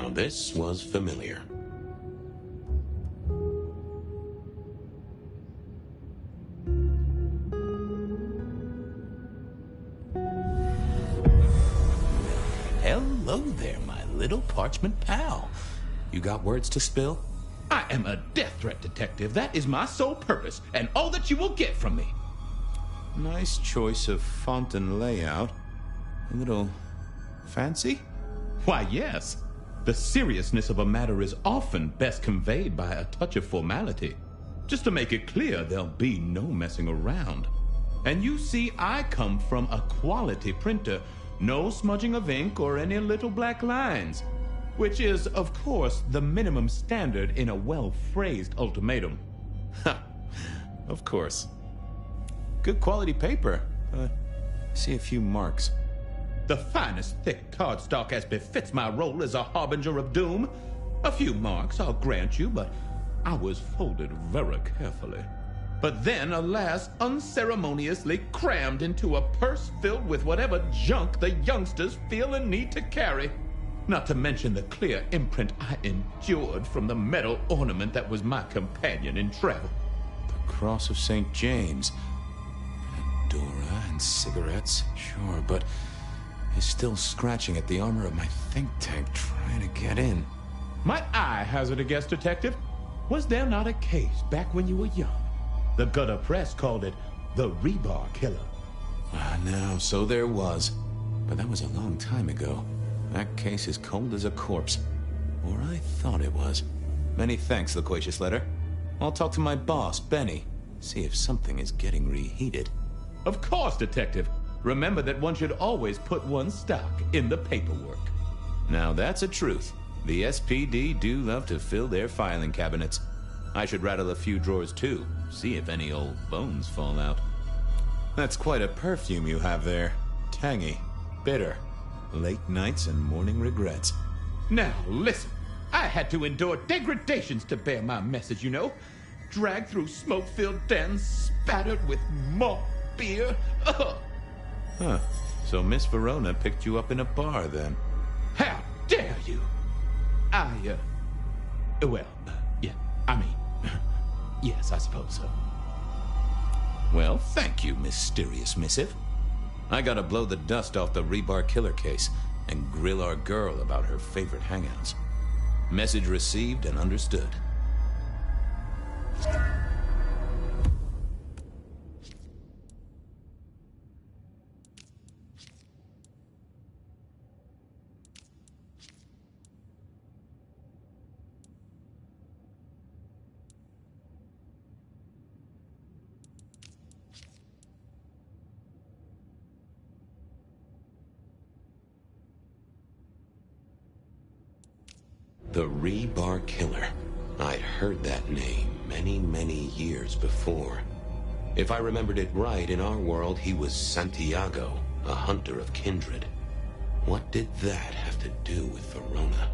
Now this was familiar. Hello there, my little parchment pal. You got words to spill? I am a death threat detective. That is my sole purpose, and all that you will get from me. Nice choice of font and layout. A little fancy? Why, yes. The seriousness of a matter is often best conveyed by a touch of formality. Just to make it clear, there'll be no messing around. And you see, I come from a quality printer. No smudging of ink or any little black lines. Which is, of course, the minimum standard in a well-phrased ultimatum. Ha! Of course. Good quality paper. See a few marks. The finest thick cardstock as befits my role as a harbinger of doom. A few marks, I'll grant you, but I was folded very carefully. But then, alas, unceremoniously crammed into a purse filled with whatever junk the youngsters feel a need to carry. Not to mention the clear imprint I endured from the metal ornament that was my companion in travel. The Cross of St. James. Dora and cigarettes, sure, but he's still scratching at the armor of my think tank trying to get in. Might I hazard a guess, Detective? Was there not a case back when you were young? The gutter press called it the Rebar Killer. No, so there was. But that was a long time ago. That case is cold as a corpse. Or I thought it was. Many thanks, Loquacious Letter. I'll talk to my boss, Benny. See if something is getting reheated. Of course, Detective. Remember that one should always put one's stock in the paperwork. Now that's a truth. The SPD do love to fill their filing cabinets. I should rattle a few drawers too, see if any old bones fall out. That's quite a perfume you have there. Tangy, bitter, late nights and morning regrets. Now, listen. I had to endure degradations to bear my message, you know. Dragged through smoke-filled dens, spattered with malt beer. Ugh. Huh. So Miss Verona picked you up in a bar, then? How dare you? Yeah, I mean, yes, I suppose so. Well, thank you, mysterious missive. I gotta blow the dust off the Rebar Killer case and grill our girl about her favorite hangouts. Message received and understood. The Rebar Killer. I'd heard that name many years before. If I remembered it right, in our world, he was Santiago, a hunter of kindred. What did that have to do with Verona?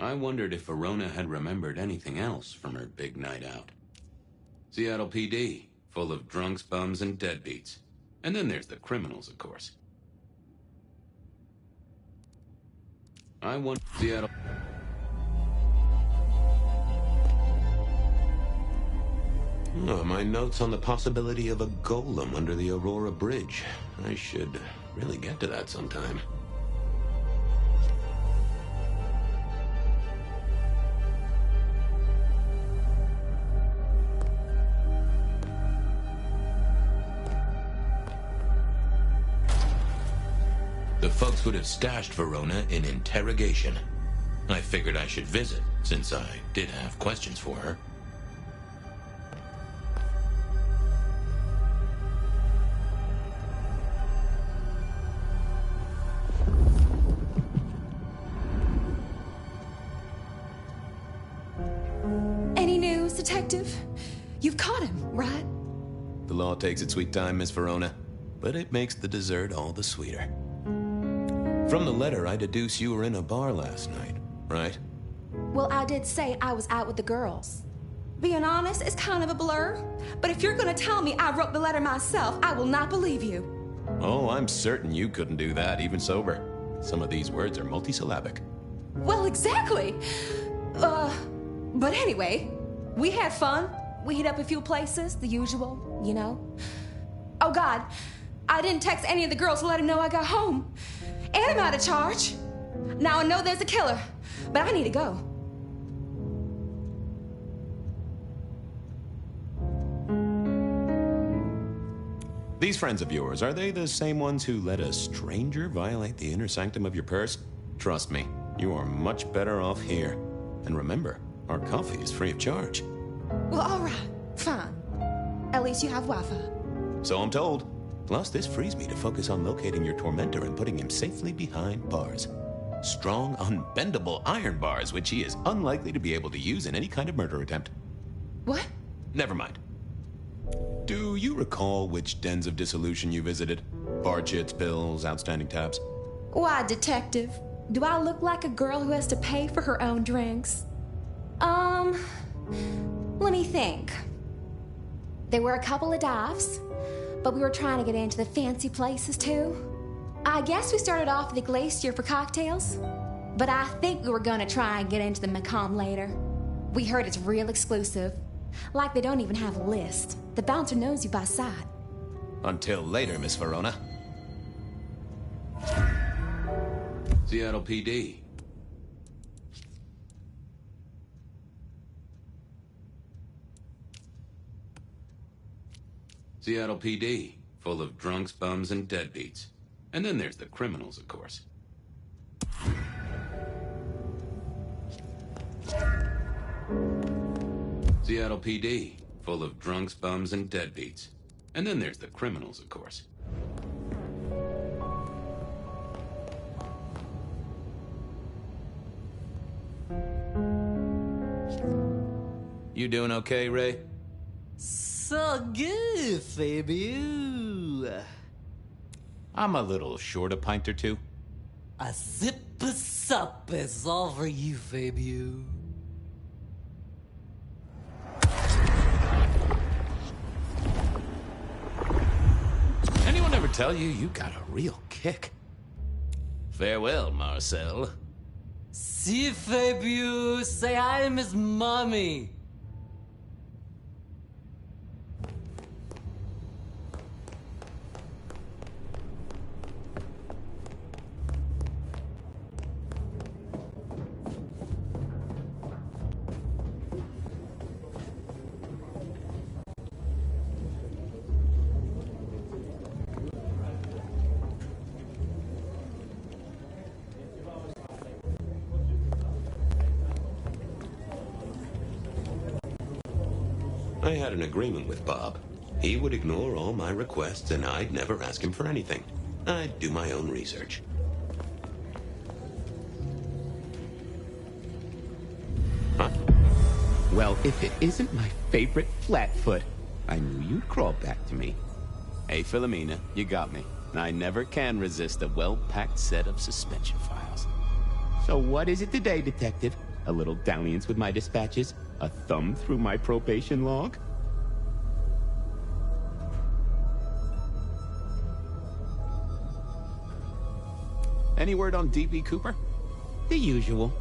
I wondered if Verona had remembered anything else from her big night out. Seattle PD, full of drunks, bums, and deadbeats. And then there's the criminals, of course. I want Seattle... Oh, my notes on the possibility of a golem under the Aurora Bridge. I should really get to that sometime. The folks would have stashed Verona in interrogation. I figured I should visit, since I did have questions for her. Any news, Detective? You've caught him, right? The law takes its sweet time, Miss Verona, but it makes the dessert all the sweeter. From the letter, I deduce you were in a bar last night, right? Well, I did say I was out with the girls. Being honest, it's kind of a blur. But if you're gonna tell me I wrote the letter myself, I will not believe you. Oh, I'm certain you couldn't do that, even sober. Some of these words are multisyllabic. Well, exactly. But anyway, we had fun. We hit up a few places, the usual, you know. Oh, God, I didn't text any of the girls to let them know I got home. And I'm out of charge. Now I know there's a killer, but I need to go. These friends of yours, are they the same ones who let a stranger violate the inner sanctum of your purse? Trust me, you are much better off here. And remember, our coffee is free of charge. Well, all right, fine. At least you have Wi-Fi. So I'm told. Plus, this frees me to focus on locating your tormentor and putting him safely behind bars. Strong, unbendable iron bars, which he is unlikely to be able to use in any kind of murder attempt. What? Never mind. Do you recall which dens of dissolution you visited? Bar chits, bills, outstanding tabs? Why, detective? Do I look like a girl who has to pay for her own drinks? Let me think. There were a couple of dives, but we were trying to get into the fancy places too. I guess we started off at the Glacier for cocktails, but I think we were gonna try and get into the Macomb later. We heard it's real exclusive. Like they don't even have a list. The bouncer knows you by sight. Until later, Miss Verona. Seattle PD. Seattle PD, full of drunks, bums, and deadbeats. And then there's the criminals, of course. Seattle PD, full of drunks, bums, and deadbeats. And then there's the criminals, of course. You doing okay, Ray? So good, Fabio. I'm a little short a pint or two. A sip of sup is all for you, Fabio. Anyone ever tell you you got a real kick? Farewell, Marcel. See, Fabio, say hi to Miss Mommy. I had an agreement with Bob. He would ignore all my requests and I'd never ask him for anything. I'd do my own research. Huh? Well, if it isn't my favorite Flatfoot, I knew you'd crawl back to me. Hey, Philomena, you got me. I never can resist a well-packed set of suspension files. So what is it today, Detective? A little dalliance with my dispatches? A thumb through my probation log? Any word on D.B. Cooper? The usual.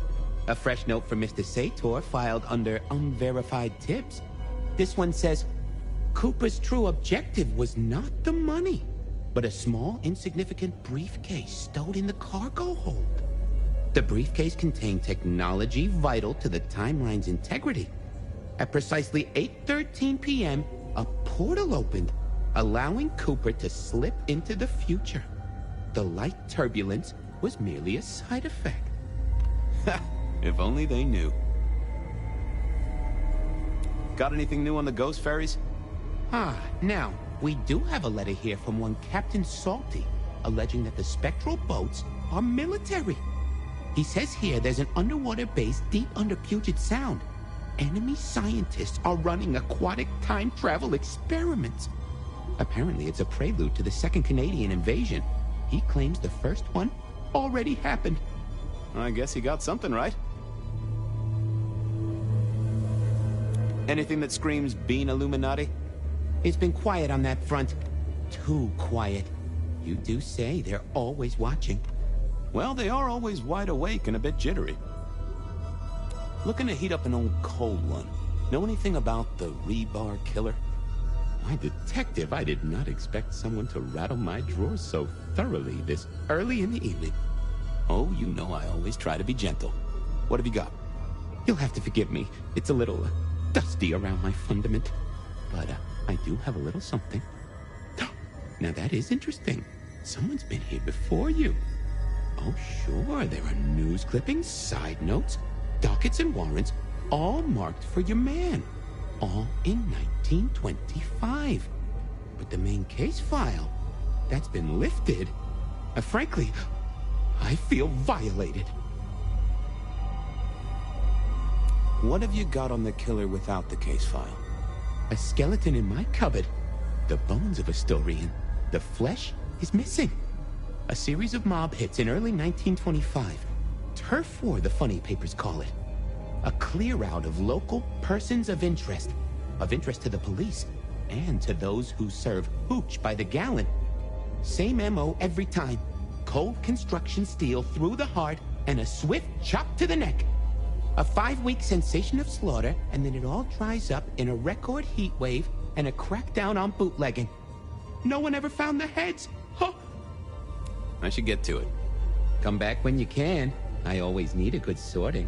A fresh note from Mr. Sator filed under unverified tips. This one says, Cooper's true objective was not the money, but a small, insignificant briefcase stowed in the cargo hold. The briefcase contained technology vital to the timeline's integrity. At precisely 8:13 p.m., a portal opened, allowing Cooper to slip into the future. The light turbulence was merely a side effect. If only they knew. Got anything new on the ghost ferries? Now, we do have a letter here from one Captain Salty, alleging that the spectral boats are military. He says here there's an underwater base deep under Puget Sound. enemy scientists are running aquatic time travel experiments. Apparently, it's a prelude to the second Canadian invasion. He claims the first one already happened. I guess he got something right. Anything that screams Bean Illuminati? It's been quiet on that front. Too quiet. You do say they're always watching. Well, they are always wide awake and a bit jittery. Looking to heat up an old cold one. Know anything about the rebar killer? Why, detective, I did not expect someone to rattle my drawers so thoroughly this early in the evening. Oh, you know I always try to be gentle. What have you got? You'll have to forgive me. It's a little dusty around my fundament. But I do have a little something. Now that is interesting. Someone's been here before you. Oh, sure, there are news clippings, side notes, dockets and warrants, all marked for your man. All in 1925. But the main case file, that's been lifted. Frankly, I feel violated. What have you got on the killer without the case file? A skeleton in my cupboard. The bones of a Storian. The flesh is missing. A series of mob hits in early 1925. Turf war, the funny papers call it. A clear out of local persons of interest to the police, and to those who serve hooch by the gallon. Same MO every time. Cold construction steel through the heart, and a swift chop to the neck. A 5-week sensation of slaughter, and then it all dries up in a record heat wave and a crackdown on bootlegging. No one ever found the heads. Huh. I should get to it. Come back when you can. I always need a good sorting.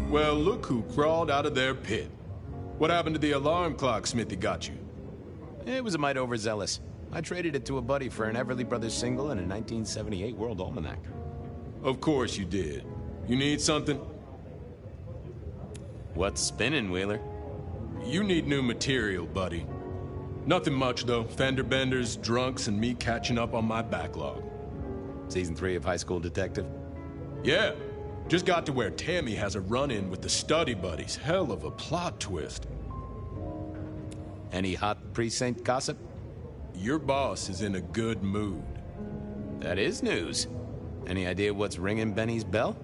Well, look who crawled out of their pit. What happened to the alarm clock Smithy got you? It was a mite overzealous. I traded it to a buddy for an Everly Brothers single and a 1978 World Almanac. Of course you did. You need something? What's spinning, Wheeler? You need new material, buddy. Nothing much, though. Fender benders, drunks, and me catching up on my backlog. Season 3 of High School Detective? Yeah. Just got to where Tammy has a run-in with the study buddies. Hell of a plot twist. Any hot precinct gossip? Your boss is in a good mood. That is news. Any idea what's ringing Benny's bell?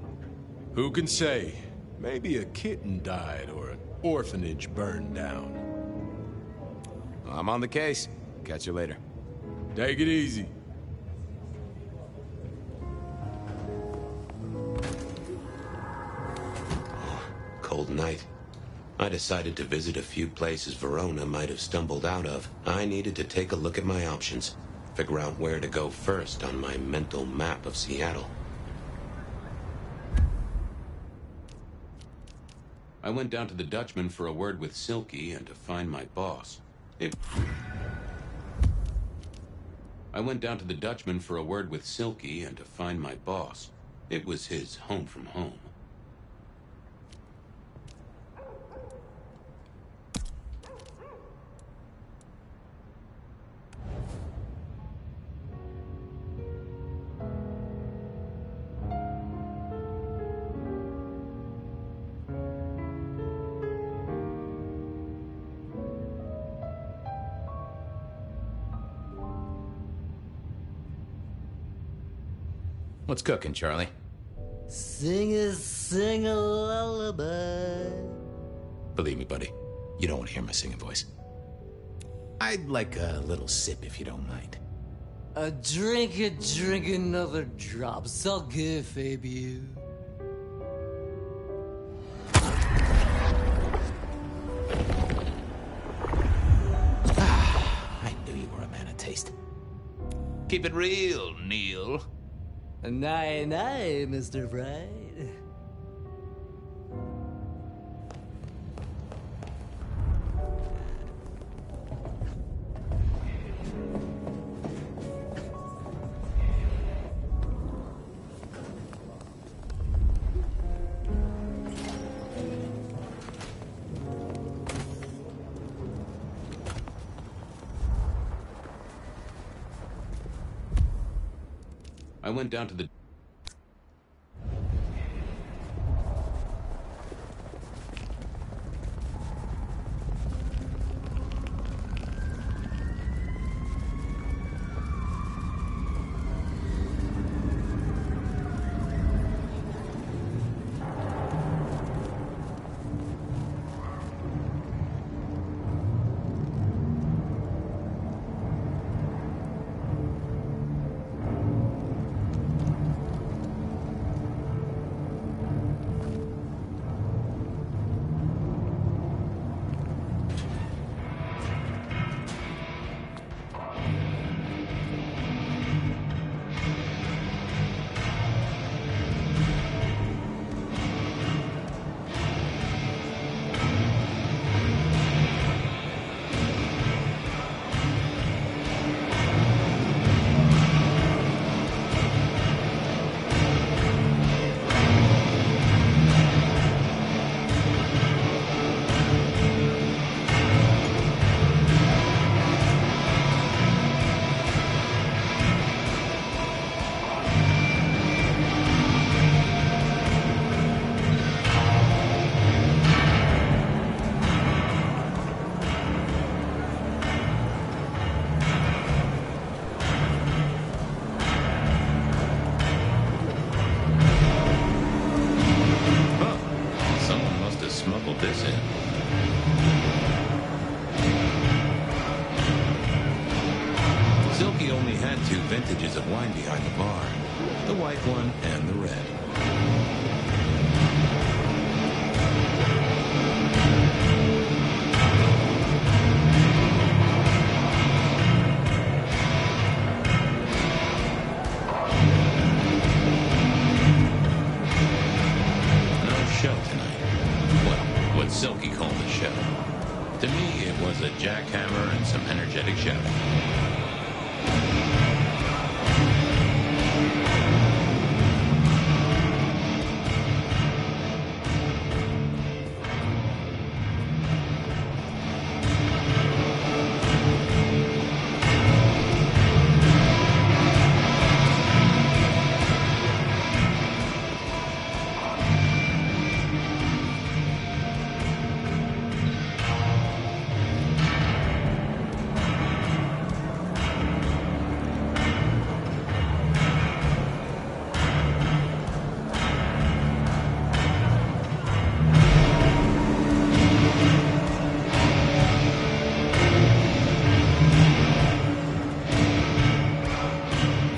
Who can say? Maybe a kitten died or an orphanage burned down. I'm on the case. Catch you later. Take it easy. Cold night. I decided to visit a few places Verona might have stumbled out of. I needed to take a look at my options, figure out where to go first on my mental map of Seattle. I went down to the Dutchman for a word with Silky and to find my boss. I went down to the Dutchman for a word with Silky and to find my boss. It was his home from home. What's cooking, Charlie? Sing a lullaby. Believe me, buddy, you don't want to hear my singing voice. I'd like a little sip if you don't mind. Drink another drop. It's all good, Fabio. I knew you were a man of taste. Keep it real, Neil. Night, Mr. Bright. I went down to the... this in. Silky only had 2 vintages of wine behind the bar. The white one and the red. Silky called the show. To me, it was a jackhammer and some energetic shouting.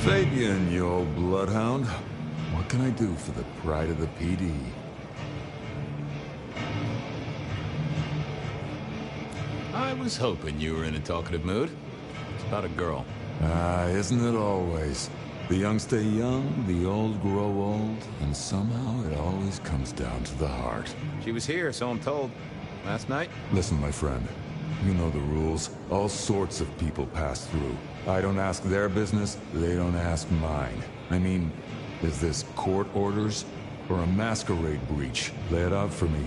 Fabian, you old bloodhound. What can I do for the pride of the PD? I was hoping you were in a talkative mood. It's about a girl. Isn't it always? The young stay young, the old grow old, and somehow it always comes down to the heart. She was here, so I'm told. Last night? Listen, my friend. You know the rules. All sorts of people pass through. I don't ask their business, they don't ask mine. I mean, is this court orders or a masquerade breach? Lay it out for me.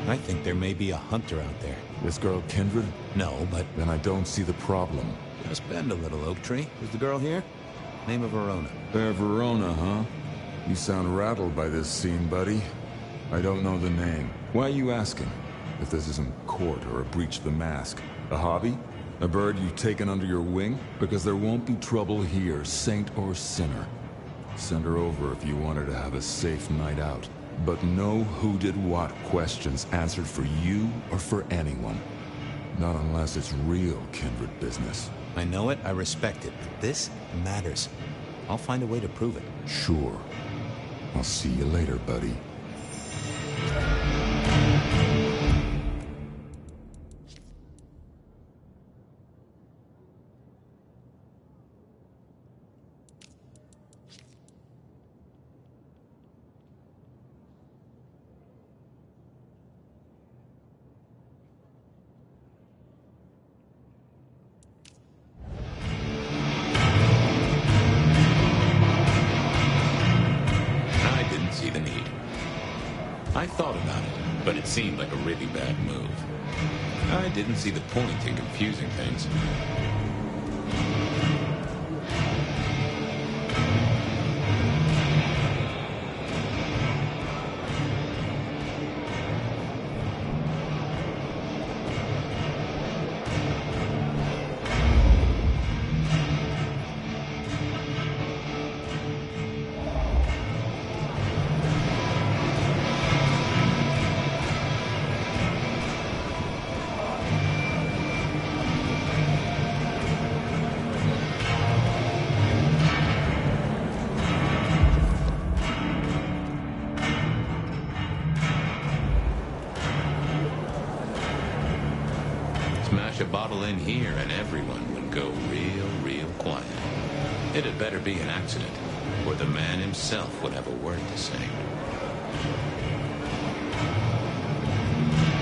I think there may be a hunter out there. This girl Kindred? No, but Then I don't see the problem. just bend a little, Oak Tree. Is the girl here? Name of Verona. Fair Verona, huh? You sound rattled by this scene, buddy. I don't know the name. Why are you asking? If this isn't court or a breach of the mask. A hobby? A bird you've taken under your wing? Because there won't be trouble here, saint or sinner. Send her over if you want her to have a safe night out. But no who did what questions answered for you or for anyone. Not unless it's real kindred business. I know it, I respect it, but this matters. I'll find a way to prove it. Sure. I'll see you later, buddy. I thought about it, but it seemed like a really bad move. I didn't see the point in confusing things. Smash a bottle in here and everyone would go real quiet. It had better be an accident, or the man himself would have a word to say.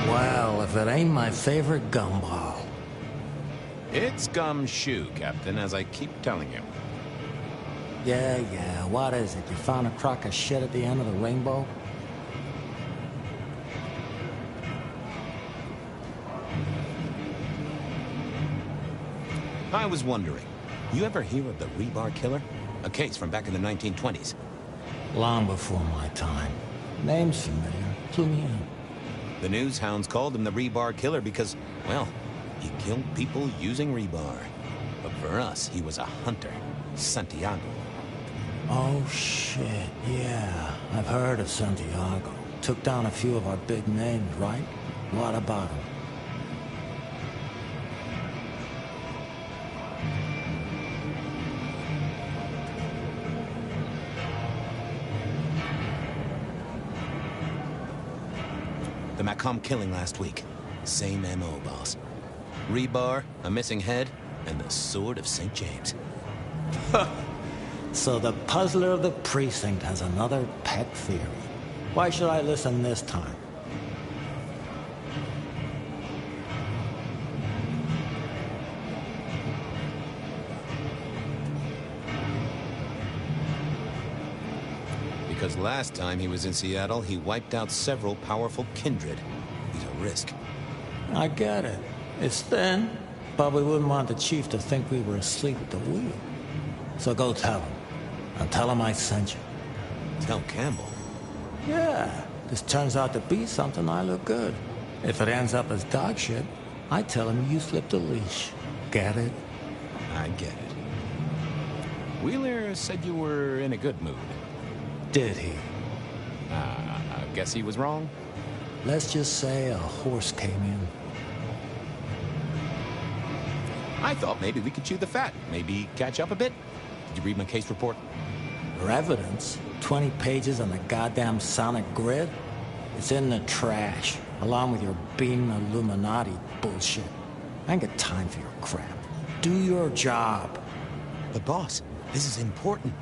Well, if it ain't my favorite gumball. It's gumshoe, Captain, as I keep telling you. Yeah, what is it? You found a crock of shit at the end of the rainbow? I was wondering, you ever hear of the rebar killer? A case from back in the 1920s. Long before my time. Name's familiar. Clue me in. The news hounds called him the rebar killer because, well, he killed people using rebar. But for us, he was a hunter. Santiago. Oh, shit, yeah. I've heard of Santiago. Took down a few of our big names, right? What about him? The Macomb killing last week. Same MO, boss. Rebar, a missing head, and the Sword of St. James. So the puzzler of the precinct has another pet theory. Why should I listen this time? Because last time he was in Seattle, he wiped out several powerful kindred. He's a risk. I get it. It's thin, but we wouldn't want the chief to think we were asleep at the wheel. So go tell him. And tell him I sent you. Tell Campbell. Yeah, this turns out to be something, I look good. If it ends up as dog shit, I tell him you slipped a leash. Get it? I get it. Wheeler said you were in a good mood. Did he? I guess he was wrong. Let's just say a horse came in. I thought maybe we could chew the fat. Maybe catch up a bit. Did you read my case report? For evidence, 20 pages on the goddamn sonic grid? It's in the trash, along with your beam Illuminati bullshit. I ain't got time for your crap. Do your job. But boss, this is important.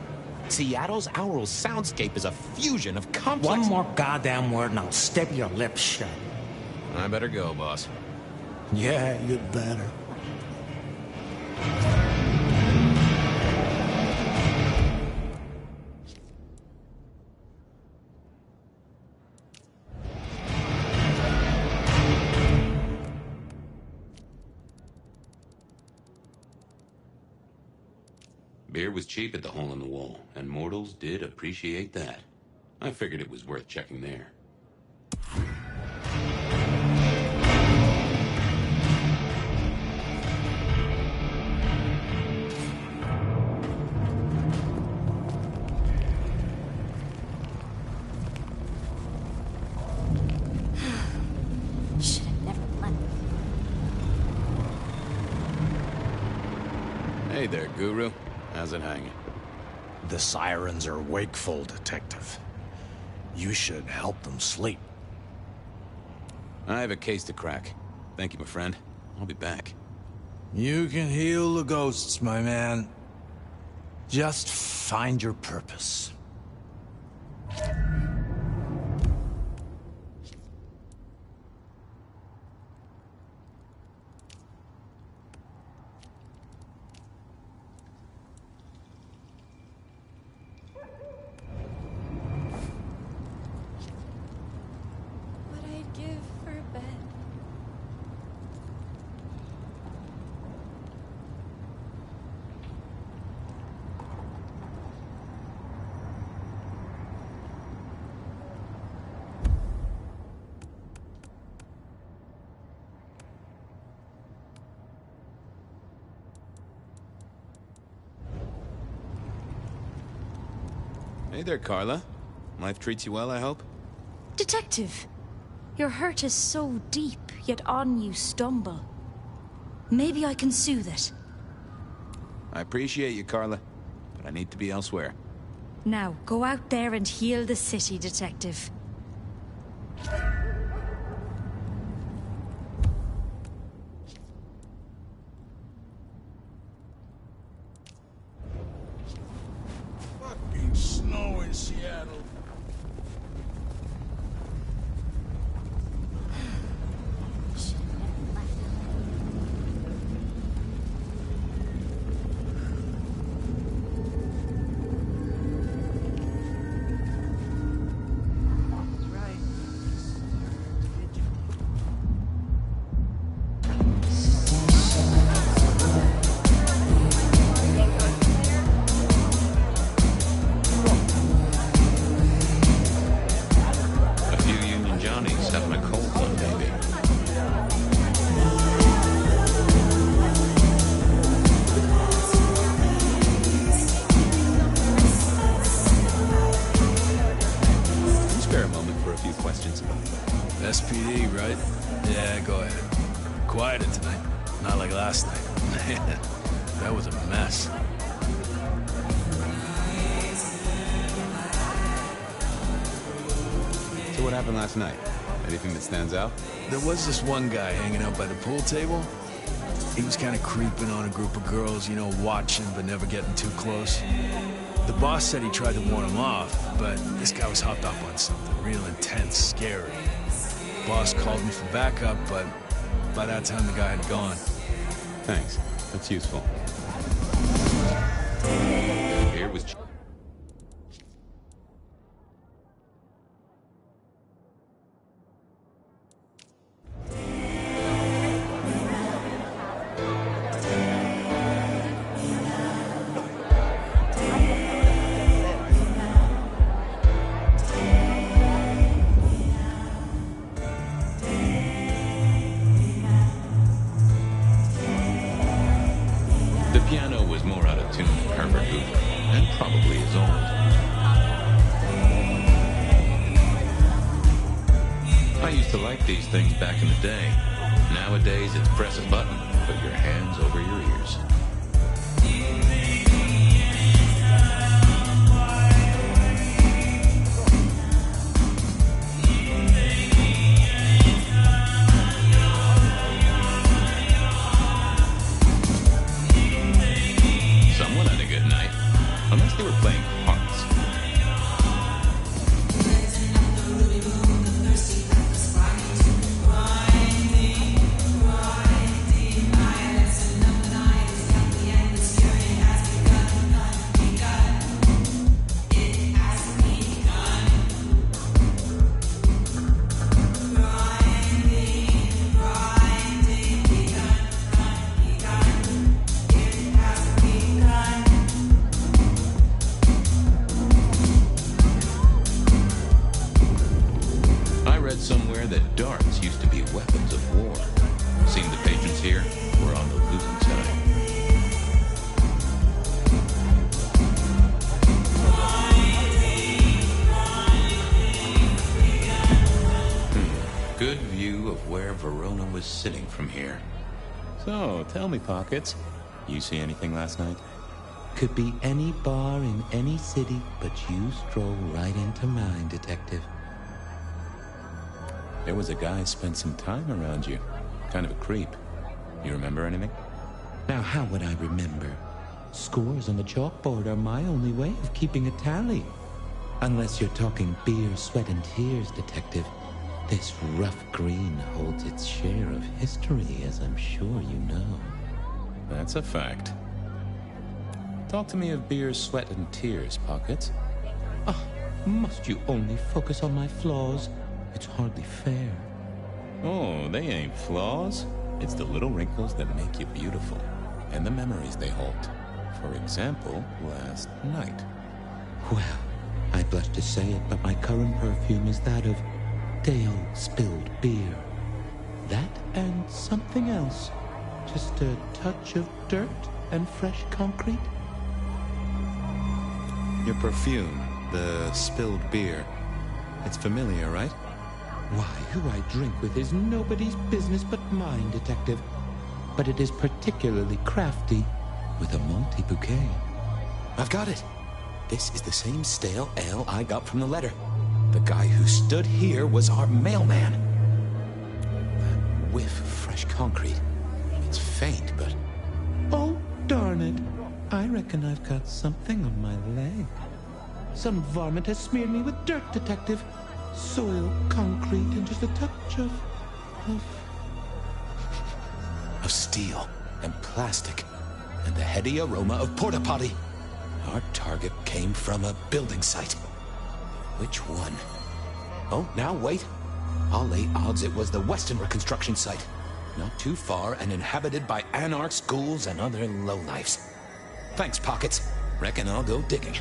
Seattle's aural soundscape is a fusion of complex... One more goddamn word and I'll stab your lips shut. I better go, boss. Yeah, you'd better. Beer was cheap at the Hole in the Wall, and mortals did appreciate that. I figured it was worth checking there. Should have never left. Hey there, Guru. How's it hanging? The sirens are wakeful, Detective. You should help them sleep. I have a case to crack. Thank you, my friend. I'll be back. You can heal the ghosts, my man. Just find your purpose. What I'd give for a bed. Hey there, Carla. Life treats you well, I hope? Detective, your hurt is so deep, yet on you stumble. Maybe I can soothe it. I appreciate you, Carla, but I need to be elsewhere. Now, go out there and heal the city, Detective. Fucking snow in Seattle. A few Union Johnnies having a cold one, maybe. Can you spare a moment for a few questions? SPD, right? Yeah, go ahead. Quieter tonight. Not like last night. That was a mess. So what happened last night? Anything that stands out? There was this one guy hanging out by the pool table. He was kind of creeping on a group of girls, you know, watching but never getting too close. The boss said he tried to warn him off, but this guy was hopped up on something real intense, scary. Boss called me for backup, but by that time the guy had gone. Thanks. That's useful. Beer was The piano was more out of tune than Herbert Hoover, and probably is old. I used to like these things back in the day. Nowadays, it's press a button, put your hands over your ears. Someone had a good night, unless they were playing hard. So, tell me, Pockets, you see anything last night? Could be any bar in any city, but you stroll right into mine, Detective. There was a guy spent some time around you. Kind of a creep. You remember anything? Now, how would I remember? Scores on the chalkboard are my only way of keeping a tally. Unless you're talking beer, sweat, and tears, Detective. This rough green holds its share of history, as I'm sure you know. That's a fact. Talk to me of beer, sweat, and tears, Pockets. Ah, must you only focus on my flaws? It's hardly fair. Oh, they ain't flaws. It's the little wrinkles that make you beautiful, and the memories they hold. For example, last night. Well, I blush to say it, but my current perfume is that of day-old spilled beer. That and something else. Just a touch of dirt and fresh concrete. Your perfume, the spilled beer. It's familiar, right? Why, who I drink with is nobody's business but mine, Detective. But it is particularly crafty, with a malty bouquet. I've got it. This is the same stale ale I got from the letter. The guy who stood here was our mailman. That whiff of fresh concrete. It's faint, but... Oh, darn it. I reckon I've got something on my leg. Some varmint has smeared me with dirt, Detective. Soil, concrete, and just a touch of steel and plastic and the heady aroma of porta potty. Our target came from a building site. Which one? Oh, now wait. I'll lay odds it was the Western construction site. Not too far and inhabited by anarchs, ghouls, and other lowlifes. Thanks, Pockets. Reckon I'll go digging.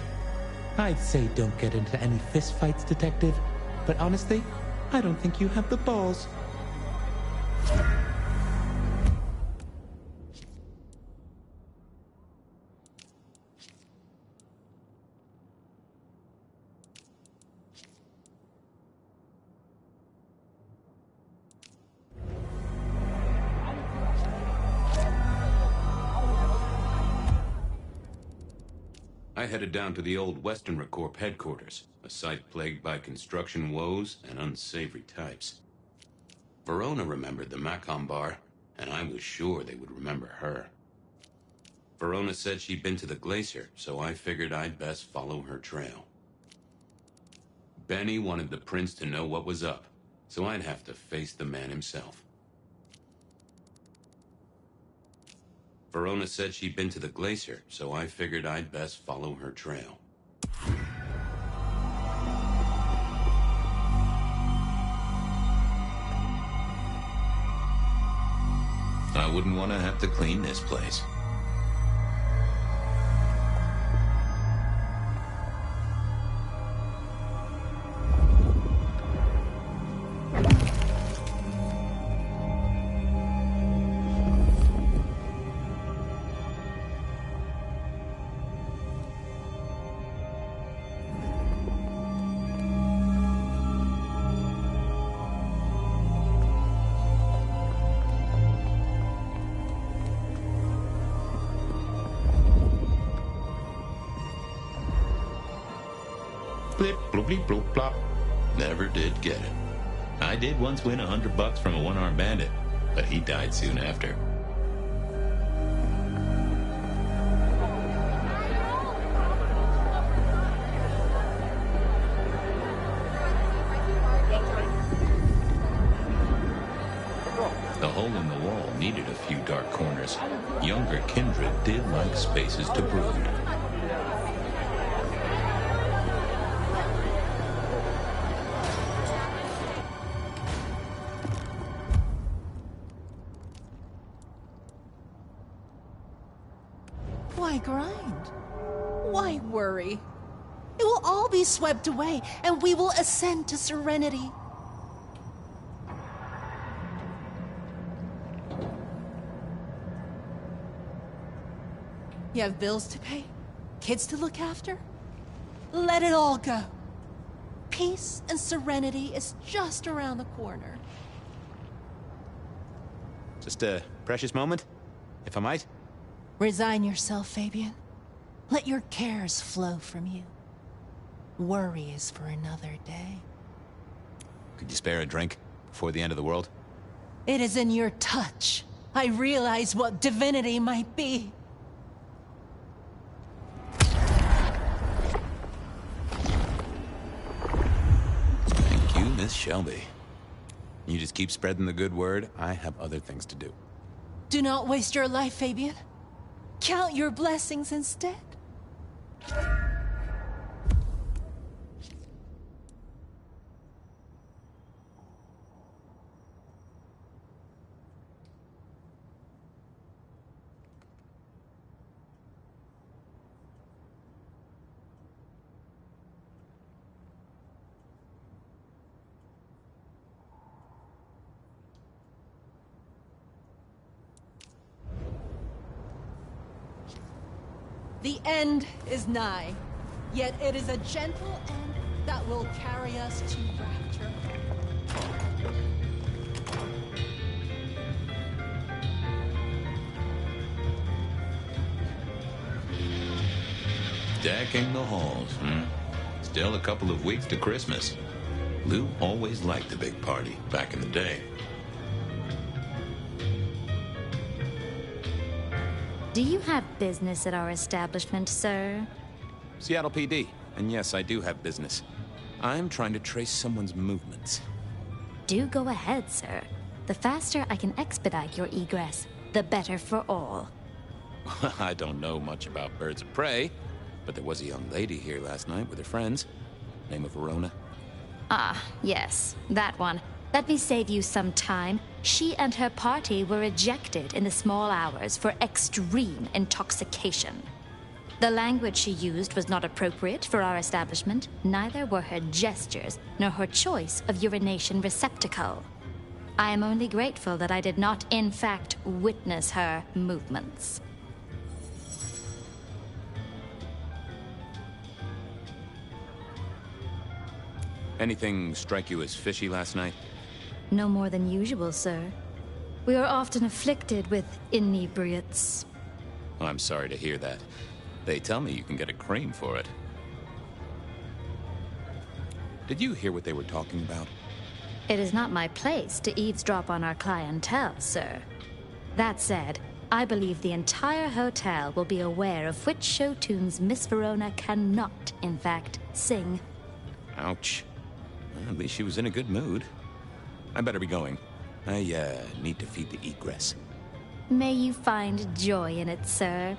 I'd say don't get into any fistfights, Detective. But honestly, I don't think you have the balls. I headed down to the old Western Corp headquarters, a site plagued by construction woes and unsavory types. Verona remembered the Macom bar, and I was sure they would remember her. Verona said she'd been to the glacier, so I figured I'd best follow her trail. Benny wanted the prince to know what was up, so I'd have to face the man himself. Verona said she'd been to the glacier, so I figured I'd best follow her trail. I wouldn't want to have to clean this place. Blip, bloopy, bloop, plop. Never did get it. I did once win $100 from a one-armed bandit, but he died soon after. The hole in the wall needed a few dark corners. Younger kindred did like spaces to brood. Why grind? Why worry? It will all be swept away, and we will ascend to serenity. You have bills to pay? Kids to look after? Let it all go. Peace and serenity is just around the corner. Just a precious moment? if I might. Resign yourself, Fabian. Let your cares flow from you. Worry is for another day. Could you spare a drink before the end of the world? It is in your touch. I realize what divinity might be. Thank you, Miss Shelby. You just keep spreading the good word. I have other things to do. Do not waste your life, Fabian. Count your blessings instead. The end is nigh, yet it is a gentle end that will carry us to rapture. Decking the halls, Still a couple of weeks to Christmas. Lou always liked a big party back in the day. Do you have business at our establishment, sir? Seattle PD. And yes, I do have business. I'm trying to trace someone's movements. Do go ahead, sir. The faster I can expedite your egress, the better for all. I don't know much about birds of prey, but there was a young lady here last night with her friends. Name of Verona. Ah, yes, that one. Let me save you some time. She and her party were ejected in the small hours for extreme intoxication. The language she used was not appropriate for our establishment. Neither were her gestures, nor her choice of urination receptacle. I am only grateful that I did not, in fact, witness her movements. Anything strike you as fishy last night? No more than usual, sir. We are often afflicted with inebriates. I'm sorry to hear that. They tell me you can get a cream for it. Did you hear what they were talking about? It is not my place to eavesdrop on our clientele, sir. That said, I believe the entire hotel will be aware of which show tunes Miss Verona cannot, in fact, sing. Ouch. Well, at least she was in a good mood. I better be going. I, need to feed the egress. May you find joy in it, sir.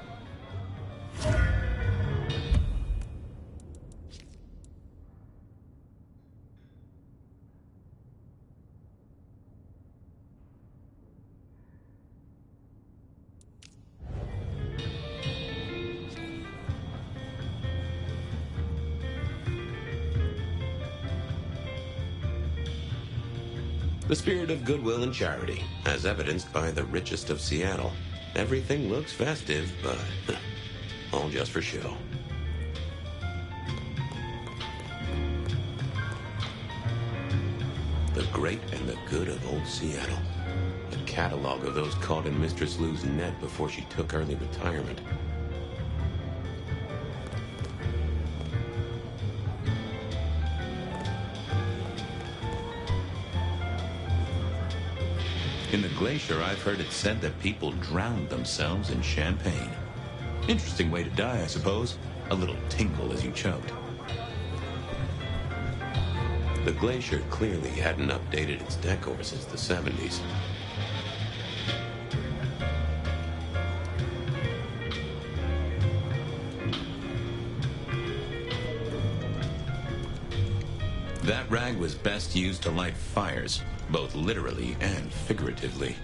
The spirit of goodwill and charity, as evidenced by the richest of Seattle. Everything looks festive, but all just for show. The great and the good of old Seattle. A catalog of those caught in Mistress Lou's net before she took early retirement. In the glacier, I've heard it said that people drowned themselves in champagne. Interesting way to die, I suppose. A little tingle as you choked. The glacier clearly hadn't updated its decor since the 70s. That rag was best used to light fires, both literally and figuratively.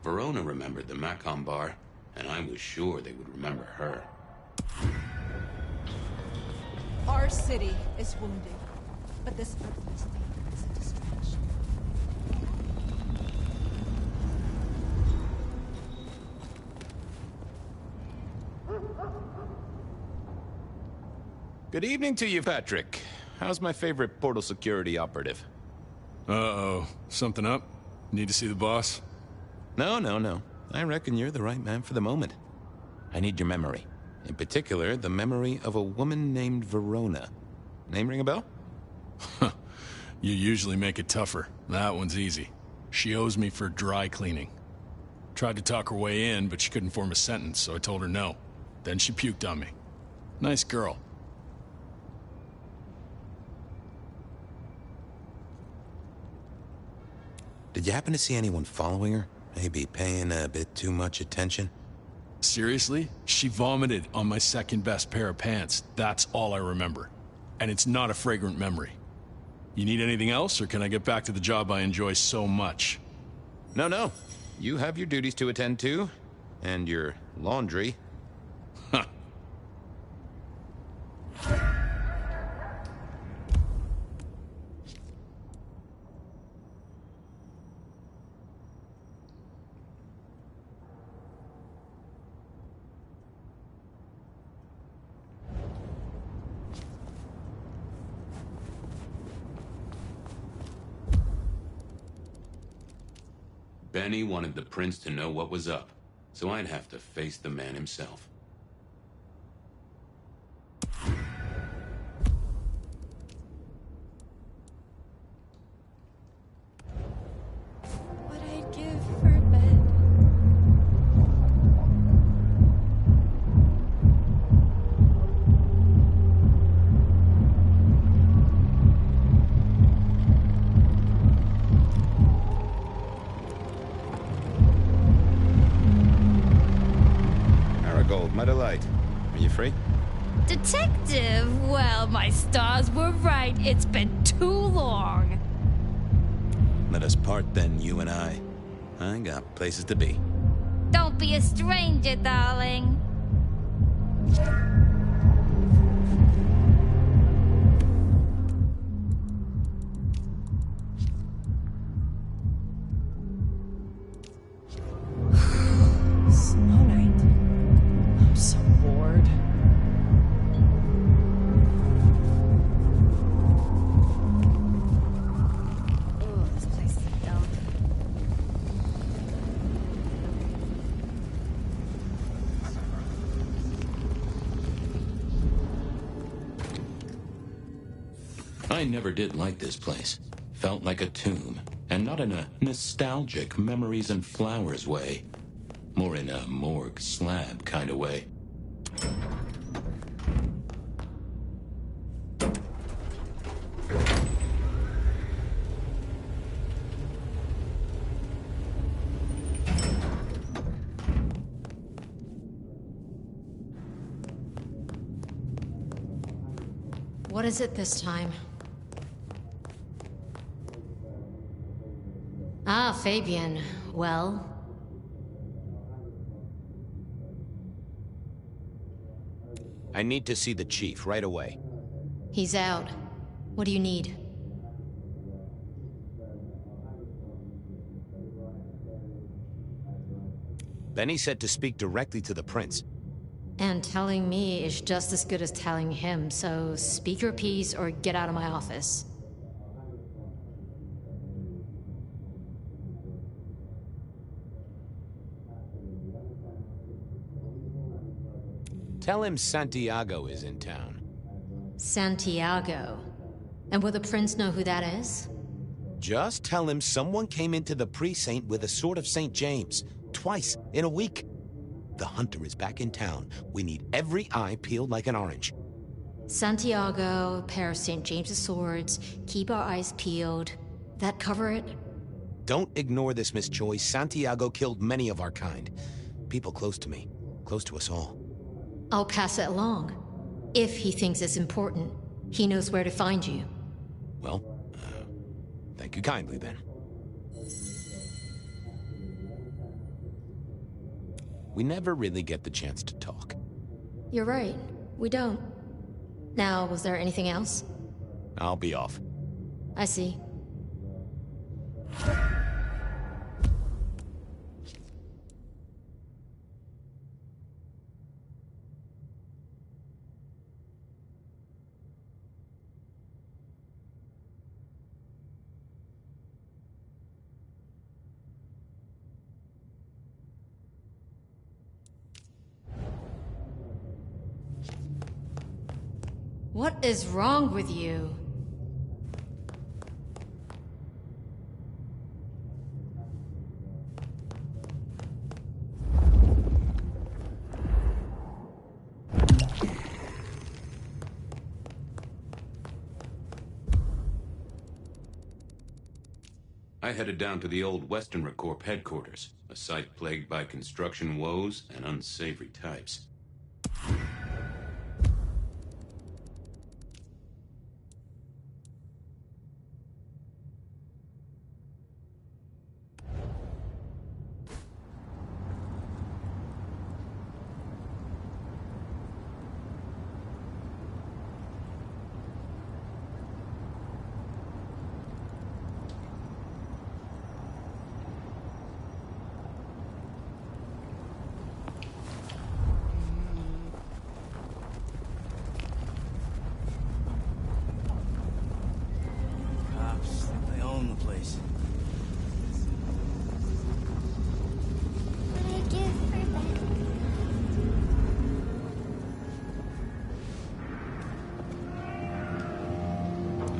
Verona remembered the Macon bar, and I was sure they would remember her. Our city is wounded, but this earthless thing is a distraction. Good evening to you, Patrick. How's my favorite portal security operative? Uh-oh. Something up? Need to see the boss? No. I reckon you're the right man for the moment. I need your memory. In particular, the memory of a woman named Verona. Name ring a bell? You usually make it tougher. That one's easy. She owes me for dry cleaning. Tried to talk her way in, but she couldn't form a sentence, so I told her no. Then she puked on me. Nice girl. Did you happen to see anyone following her? Maybe paying a bit too much attention? Seriously? She vomited on my second best pair of pants. That's all I remember. And it's not a fragrant memory. You need anything else, or can I get back to the job I enjoy so much? No. You have your duties to attend to, and your laundry. Huh. Benny wanted the prince to know what was up, so I'd have to face the man himself. What I'd give for a bed. My delight. Are you free? Detective, well, my stars were right. It's been too long. Let us part then, you and I. I got places to be. Don't be a stranger, darling. I never did like this place. Felt like a tomb, and not in a nostalgic memories and flowers way. More in a morgue slab kind of way. What is it this time? Ah, Fabian. Well? I need to see the chief right away. He's out. What do you need? Benny said to speak directly to the prince. And telling me is just as good as telling him, so speak your piece or get out of my office. Tell him Santiago is in town. Santiago? And will the prince know who that is? Just tell him someone came into the precinct with a sword of St. James. Twice in a week. The hunter is back in town. We need every eye peeled like an orange. Santiago, a pair of St. James's swords, keep our eyes peeled. That cover it? Don't ignore this, Miss Joyce. Santiago killed many of our kind. People close to me. Close to us all. I'll pass it along. If he thinks it's important, he knows where to find you. Well, thank you kindly then. we never really get the chance to talk. You're right. We don't. Now, was there anything else? I'll be off. I see. What is wrong with you? I headed down to the old Western Corp headquarters, a site plagued by construction woes and unsavory types.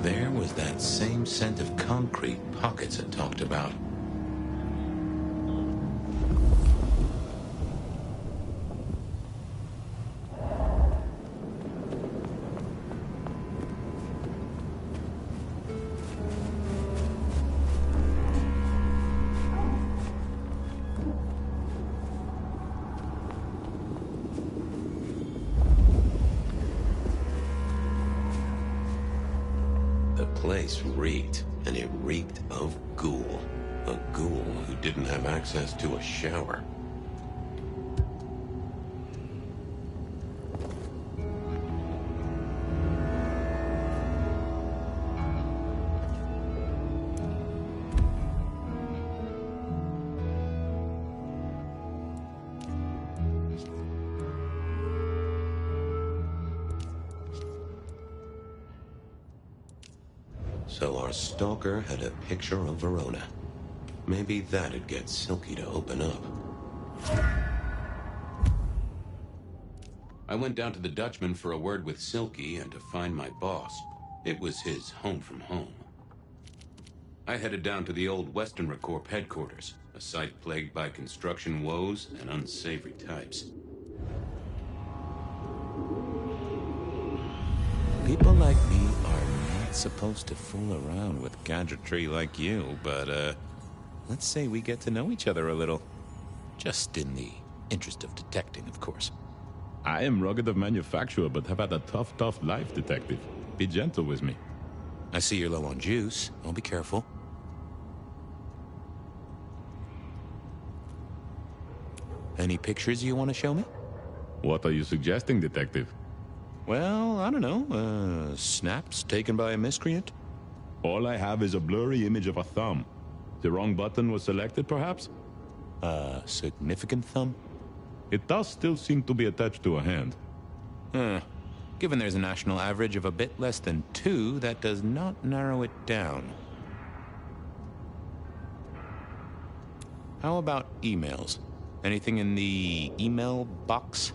There was that same scent of concrete Pockets had talked about. The place reeked, and it reeked of ghoul. A ghoul who didn't have access to a shower. So our stalker had a picture of Verona. Maybe that'd get Silky to open up. I went down to the Dutchman for a word with Silky and to find my boss. It was his home from home. I headed down to the old Western Corp headquarters, a site plagued by construction woes and unsavory types. People like me are not supposed to fool around with gadgetry like you, but, let's say we get to know each other a little. Just in the interest of detecting, of course. I am rugged of manufacture, but have had a tough life, detective. Be gentle with me. I see you're low on juice. I'll be careful. Any pictures you want to show me? What are you suggesting, detective? Well, I don't know. Snaps taken by a miscreant? All I have is a blurry image of a thumb. The wrong button was selected, perhaps? A significant thumb? It does still seem to be attached to a hand. Given there's a national average of a bit less than 2, that does not narrow it down. How about emails? Anything in the email box?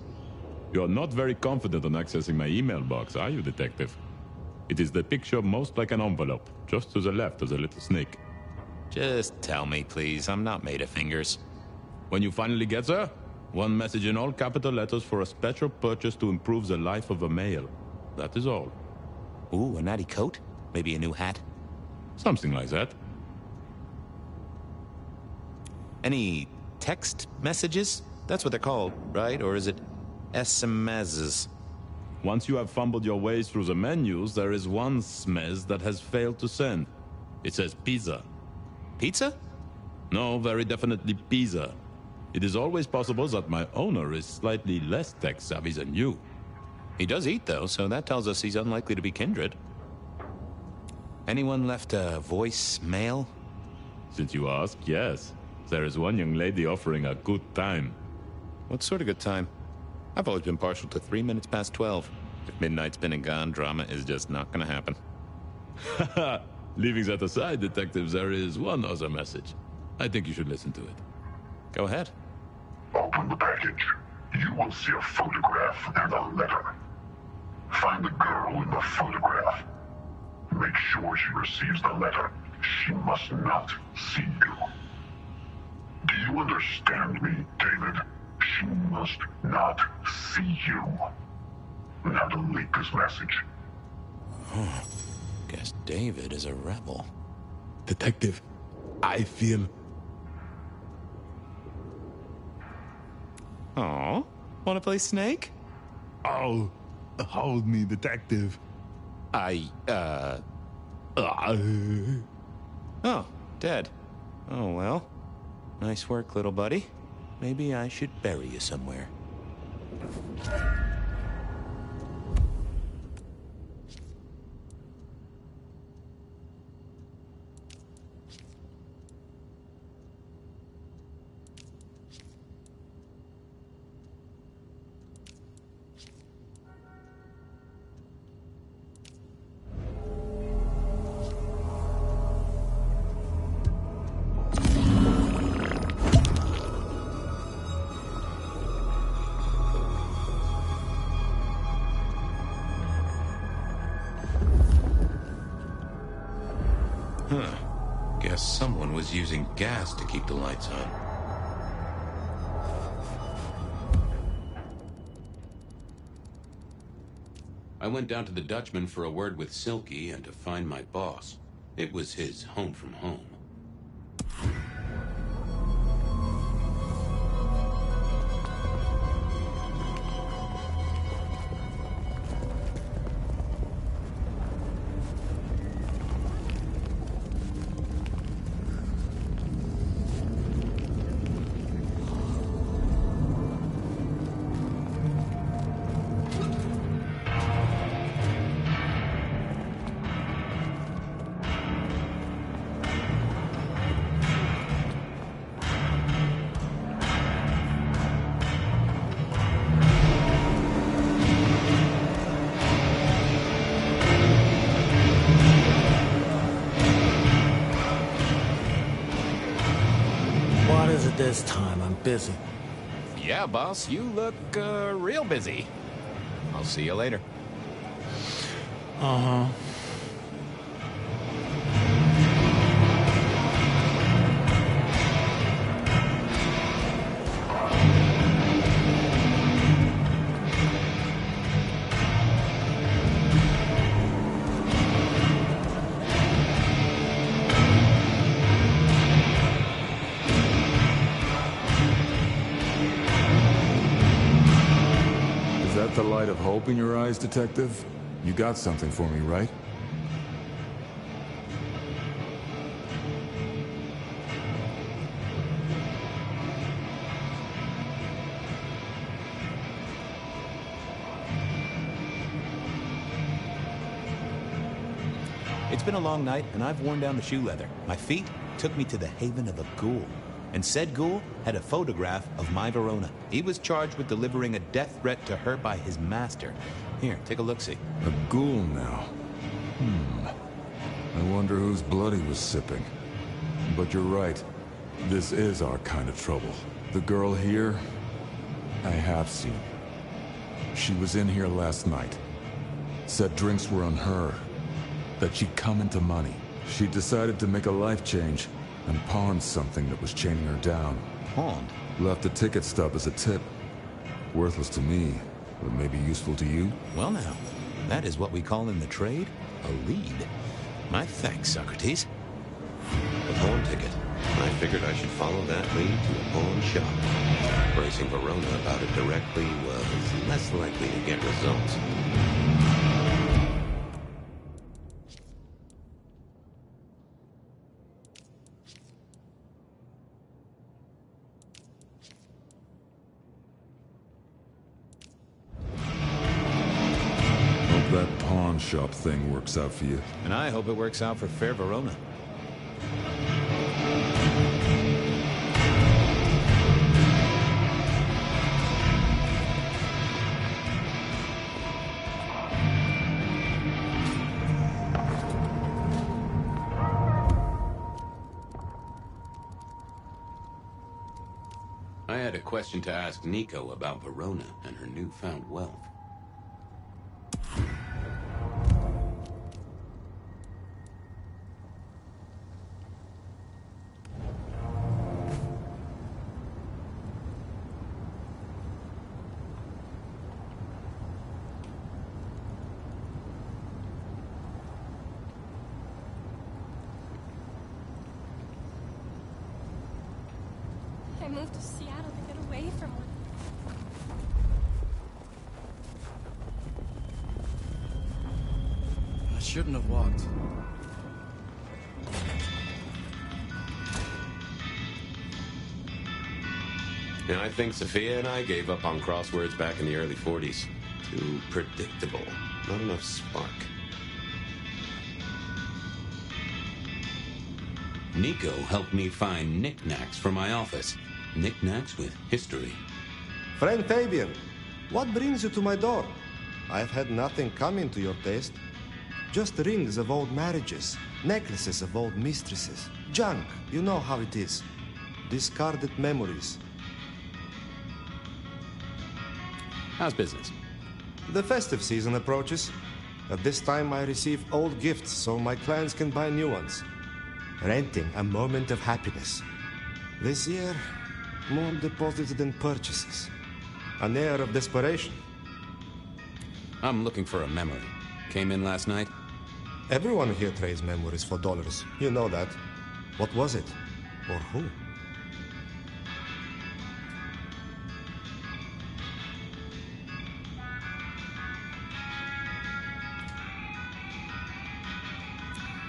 You're not very confident on accessing my email box, are you, detective? It is the picture most like an envelope, just to the left of the little snake. Just tell me, please. I'm not made of fingers. When you finally get there, one message in all capital letters for a special purchase to improve the life of a male. That is all. Ooh, a natty coat? Maybe a new hat? Something like that. Any text messages? That's what they're called, right? Or is it SMSs? Once you have fumbled your way through the menus, there is one smez that has failed to send. It says pizza. Pizza? No, very definitely pizza. It is always possible that my owner is slightly less tech-savvy than you. He does eat, though, so that tells us he's unlikely to be kindred. Anyone left a voicemail? Since you ask, yes. There is one young lady offering a good time. What sort of good time? I've always been partial to 3 minutes past 12. If midnight's been and gone, drama is just not gonna happen. Haha! Leaving that aside, Detective, there is one other message. I think you should listen to it. Go ahead. Open the package. You will see a photograph and a letter. Find the girl in the photograph. Make sure she receives the letter. She must not see you. Do you understand me, David? She must not see you. Now delete this message. Guess David is a rebel. Detective, I feel... Aw, wanna play Snake? Oh, hold me, Detective. Oh, dead. Oh, well. Nice work, little buddy. Maybe I should bury you somewhere. Guess someone was using gas to keep the lights on. I went down to the Dutchman for a word with Silky and to find my boss. It was his home from home. This time, I'm busy. Yeah, boss, you look, real busy. I'll see you later. Uh-huh. The light of hope in your eyes, Detective? You got something for me, right? It's been a long night, and I've worn down the shoe leather. My feet took me to the haven of a ghoul. And said ghoul had a photograph of my Verona. He was charged with delivering a death threat to her by his master. Here, take a look-see. A ghoul now. I wonder whose blood he was sipping. But you're right. This is our kind of trouble. The girl here, I have seen. She was in here last night. Said drinks were on her. That she'd come into money. She decided to make a life change. And pawned something that was chaining her down. Pawned? Left a ticket stub as a tip. Worthless to me, but maybe useful to you? Well now, that is what we call in the trade a lead. My thanks, Socrates. A pawn ticket. I figured I should follow that lead to a pawn shop. Bracing Verona about it directly was less likely to get results. pawnshop thing works out for you. And I hope it works out for Fair Verona. I had a question to ask Nico about Verona and her newfound wealth. I moved to Seattle to get away from her. I shouldn't have walked. And I think Sophia and I gave up on crosswords back in the early 40s. Too predictable. Not enough spark. Nico helped me find knickknacks for my office. Knickknacks with history. Friend Fabian, what brings you to my door? I've had nothing coming to your taste. Just rings of old marriages, necklaces of old mistresses, junk, you know how it is. Discarded memories. How's business? The festive season approaches. At this time I receive old gifts so my clients can buy new ones. Renting a moment of happiness. This year, more deposits than purchases. An air of desperation. I'm looking for a memory. Came in last night? Everyone here trades memories for dollars. You know that. What was it? Or who?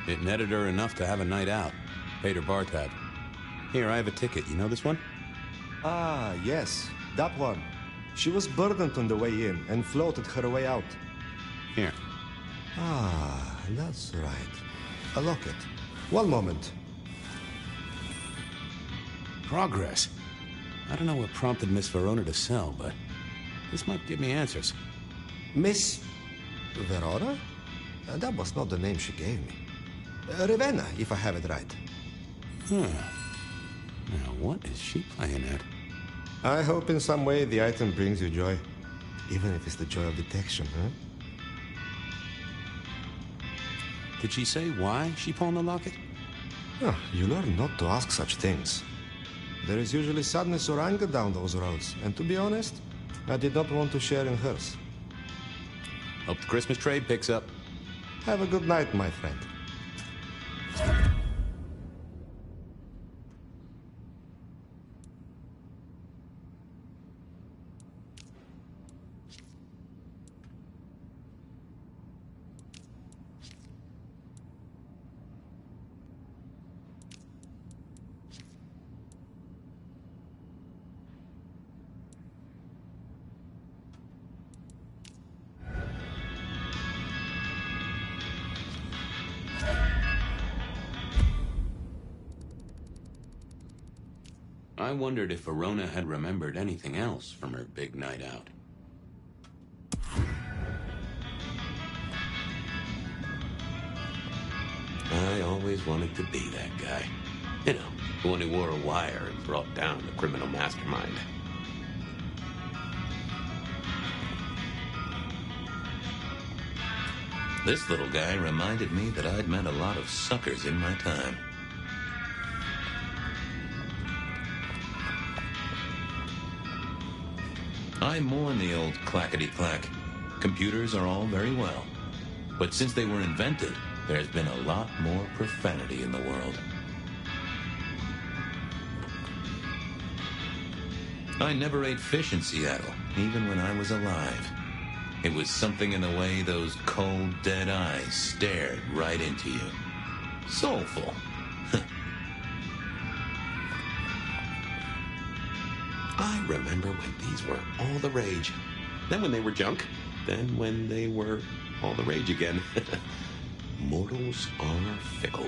It netted her enough to have a night out. Paid her bar tab. Here, I have a ticket. You know this one? Ah, yes. That one. She was burdened on the way in and floated her way out. Here. Ah, that's right. A locket. One moment. Progress. I don't know what prompted Miss Verona to sell, but this might give me answers. Miss Verona? That was not the name she gave me. Ravenna, if I have it right. Huh. Now, what is she playing at? I hope in some way the item brings you joy. Even if it's the joy of detection, huh? Did she say why she pawned the locket? Oh, you learn not to ask such things. There is usually sadness or anger down those roads, and to be honest, I did not want to share in hers. Hope the Christmas trade picks up. Have a good night, my friend. I wondered if Verona had remembered anything else from her big night out. I always wanted to be that guy. You know, the one who wore a wire and brought down the criminal mastermind. This little guy reminded me that I'd met a lot of suckers in my time. I mourn the old clackety-clack. Computers are all very well. But since they were invented, there's been a lot more profanity in the world. I never ate fish in Seattle, even when I was alive. It was something in the way those cold, dead eyes stared right into you. Soulful. I remember when these were all the rage. Then when they were junk. Then when they were all the rage again. Mortals are fickle.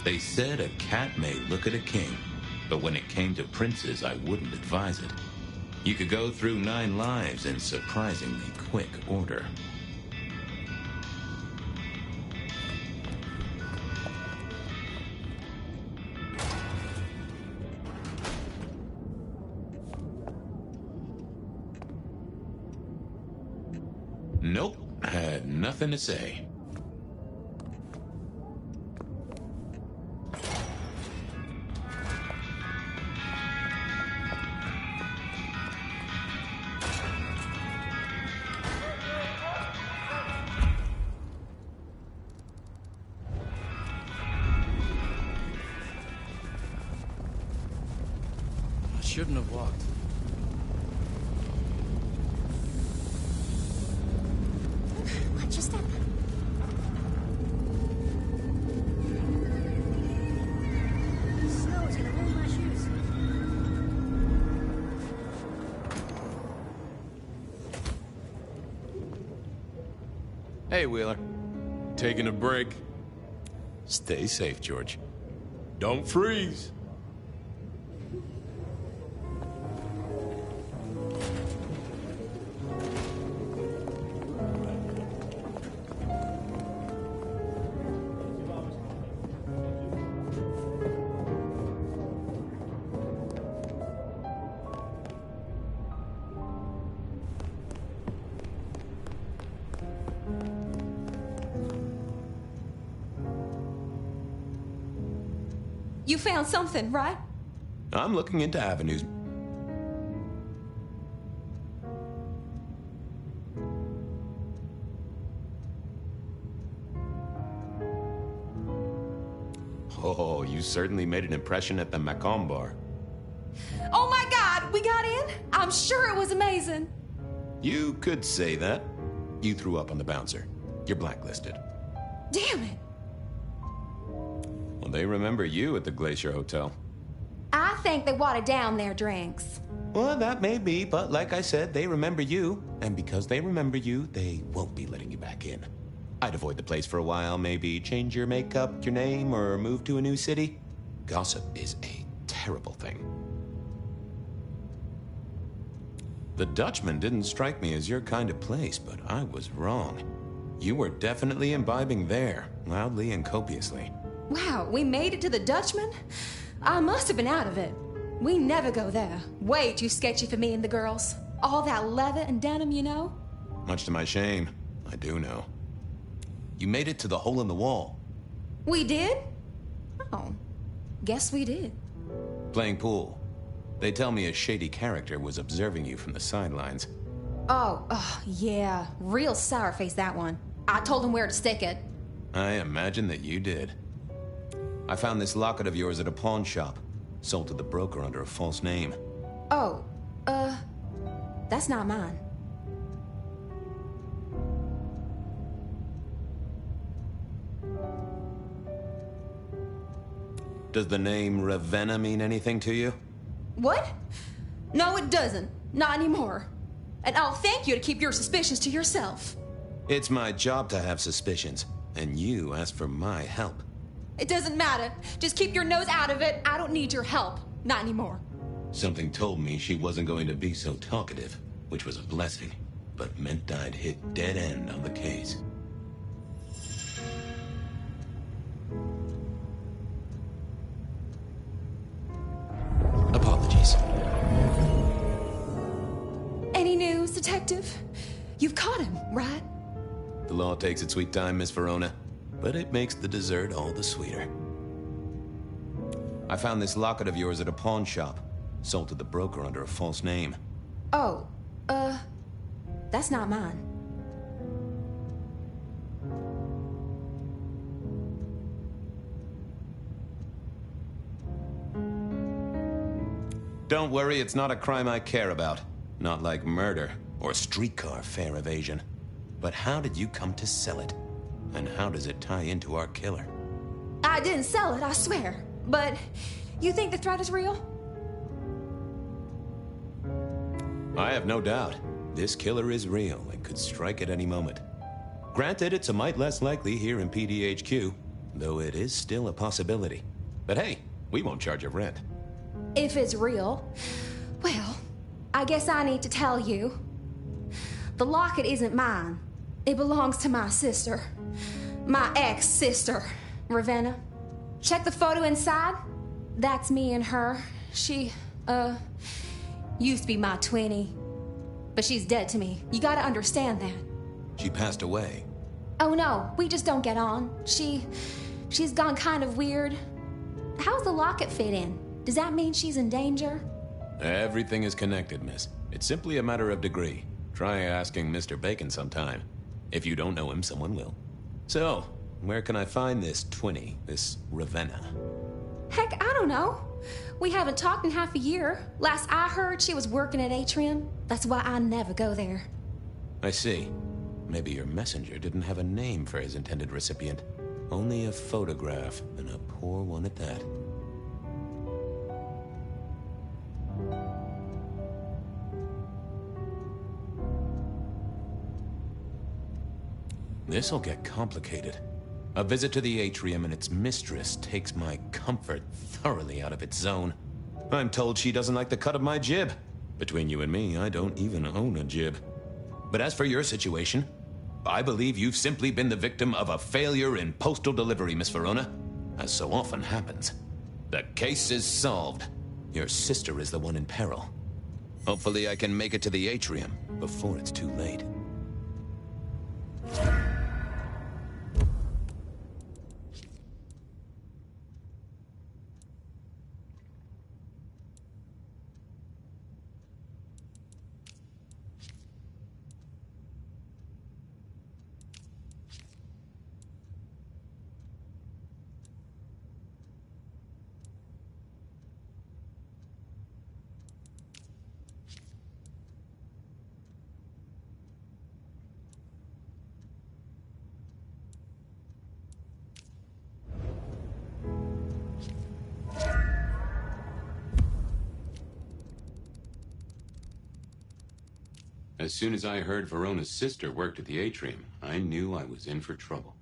They said a cat may look at a king, but when it came to princes, I wouldn't advise it. You could go through 9 lives in surprisingly quick order. Nope, had nothing to say. I shouldn't have walked. Watch your step. Snow is gonna ruin my shoes. Hey, Wheeler. Taking a break? Stay safe, George. Don't freeze. You found something, right? I'm looking into avenues. Oh, you certainly made an impression at the Macomb bar. Oh my God, we got in? I'm sure it was amazing. You could say that. You threw up on the bouncer. You're blacklisted. Damn it. Well, they remember you at the Glacier Hotel. I think they watered down their drinks. Well, that may be, but like I said, they remember you. And because they remember you, they won't be letting you back in. I'd avoid the place for a while, maybe change your makeup, your name, or move to a new city. Gossip is a terrible thing. The Dutchman didn't strike me as your kind of place, but I was wrong. You were definitely imbibing there, loudly and copiously. Wow, we made it to the Dutchman? I must have been out of it. We never go there. Way too sketchy for me and the girls. All that leather and denim, you know? Much to my shame, I do know. You made it to the hole in the wall. We did? Oh, guess we did. Playing pool. They tell me a shady character was observing you from the sidelines. Oh, yeah. Real sour face, that one. I told him where to stick it. I imagine that you did. I found this locket of yours at a pawn shop. Sold to the broker under a false name. Oh, that's not mine. Does the name Ravenna mean anything to you? What? No, it doesn't. Not anymore. And I'll thank you to keep your suspicions to yourself. It's my job to have suspicions, and you asked for my help. It doesn't matter. Just keep your nose out of it. I don't need your help. Not anymore. Something told me she wasn't going to be so talkative, which was a blessing, but meant I'd hit dead end on the case. Apologies. Any news, Detective? You've caught him, right? The law takes its sweet time, Miss Verona, but it makes the dessert all the sweeter. I found this locket of yours at a pawn shop. Sold to the broker under a false name. Oh, that's not mine. Don't worry, it's not a crime I care about. Not like murder or streetcar fare evasion. But how did you come to sell it? And how does it tie into our killer? I didn't sell it, I swear. But you think the threat is real? I have no doubt. This killer is real and could strike at any moment. Granted, it's a mite less likely here in PDHQ, though it is still a possibility. But hey, we won't charge a rent. If it's real, well, I guess I need to tell you. The locket isn't mine. It belongs to my sister. My ex-sister, Ravenna. Check the photo inside. That's me and her. She, used to be my twinnie. But she's dead to me. You gotta understand that. She passed away. Oh no, we just don't get on. She's gone kind of weird. How's the locket fit in? Does that mean she's in danger? Everything is connected, miss. It's simply a matter of degree. Try asking Mr. Bacon sometime. If you don't know him, someone will. So, where can I find this twinnie, this Ravenna? Heck, I don't know. We haven't talked in half a year. Last I heard, she was working at Atrium. That's why I never go there. I see. Maybe your messenger didn't have a name for his intended recipient. Only a photograph, and a poor one at that. This'll get complicated. A visit to the Atrium and its mistress takes my comfort thoroughly out of its zone. I'm told she doesn't like the cut of my jib. Between you and me, I don't even own a jib. But as for your situation, I believe you've simply been the victim of a failure in postal delivery, Miss Verona, as so often happens. The case is solved. Your sister is the one in peril. Hopefully I can make it to the Atrium before it's too late. As soon as I heard Verona's sister worked at the Atrium, I knew I was in for trouble.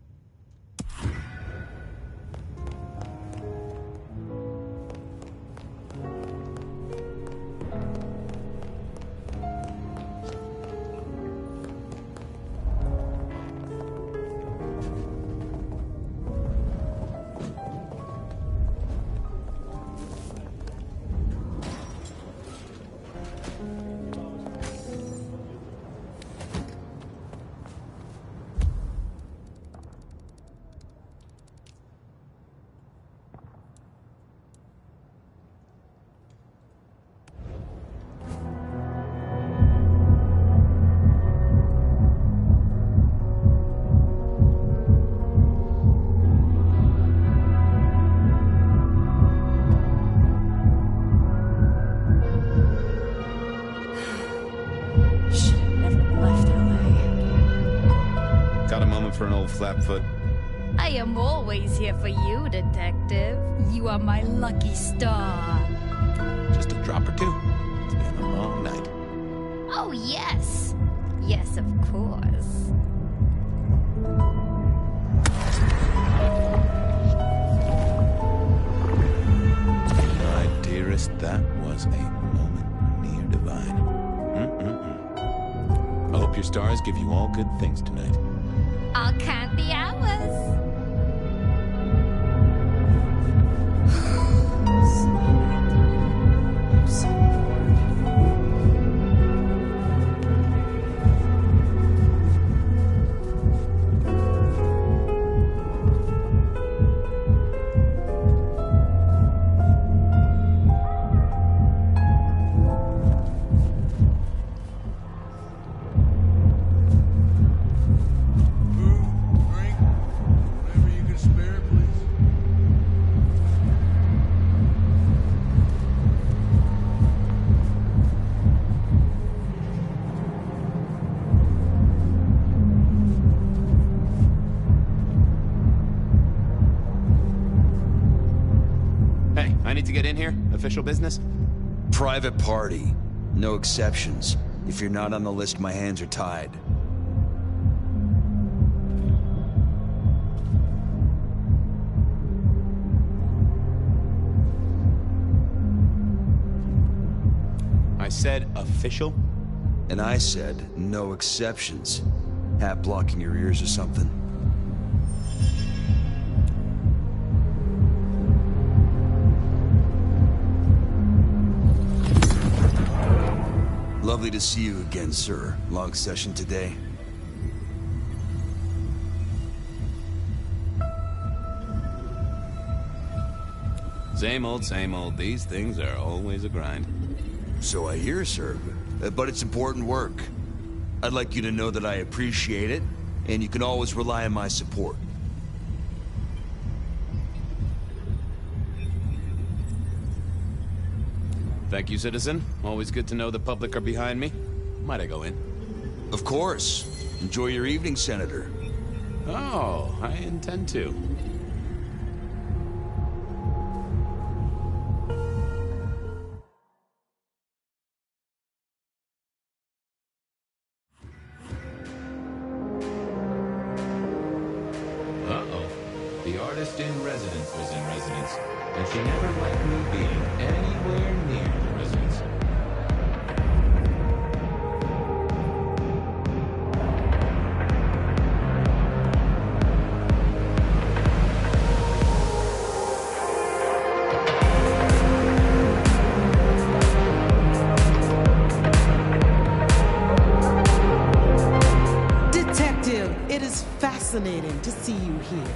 Flapfoot. I am always here for you, Detective. You are my lucky star. Just a drop or two. It's been a long night. Oh, yes. Yes, of course. My dearest, that was a moment near divine. I hope your stars give you all good things tonight. I'll count the hours. I need to get in here. Official business? Private party. No exceptions. If you're not on the list, my hands are tied. I said official? And I said no exceptions. Hat blocking your ears or something? Lovely to see you again, sir. Long session today. Same old, same old. These things are always a grind. So I hear, sir. But it's important work. I'd like you to know that I appreciate it, and you can always rely on my support. Thank you, citizen. Always good to know the public are behind me. Might I go in? Of course. Enjoy your evening, Senator. Oh, I intend to. Uh-oh. The artist in residence was in residence, and she never liked me being anywhere near the residence. Detective, it is fascinating to see you here.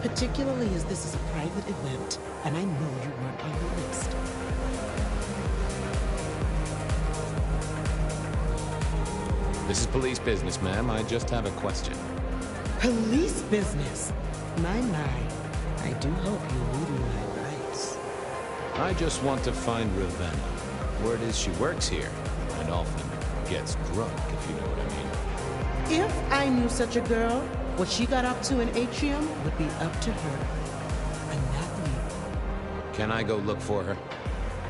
Particularly as this is a private event, and I know you weren't on the list. This is police business, ma'am. I just have a question. Police business? My. I do hope you read me my rights. I just want to find Ravenna. Word is she works here, and often gets drunk, if you know what I mean. If I knew such a girl, what she got up to in Atrium would be up to her. And not me. Can I go look for her?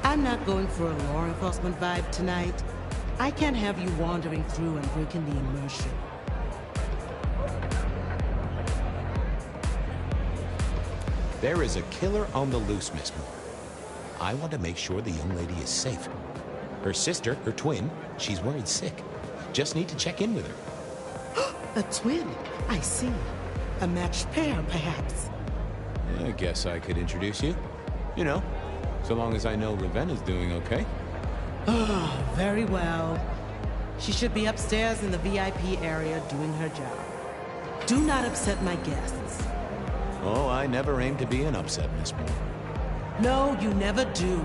I'm not going for a law enforcement vibe tonight. I can't have you wandering through and breaking the immersion. There is a killer on the loose, Miss Moore. I want to make sure the young lady is safe. Her sister, her twin, she's worried sick. Just need to check in with her. A twin? I see. A matched pair, perhaps. I guess I could introduce you. You know, so long as I know Ravenna's doing okay. Oh, very well. She should be upstairs in the VIP area doing her job. Do not upset my guests. Oh, I never aim to be an upset, Miss Moore. No, you never do.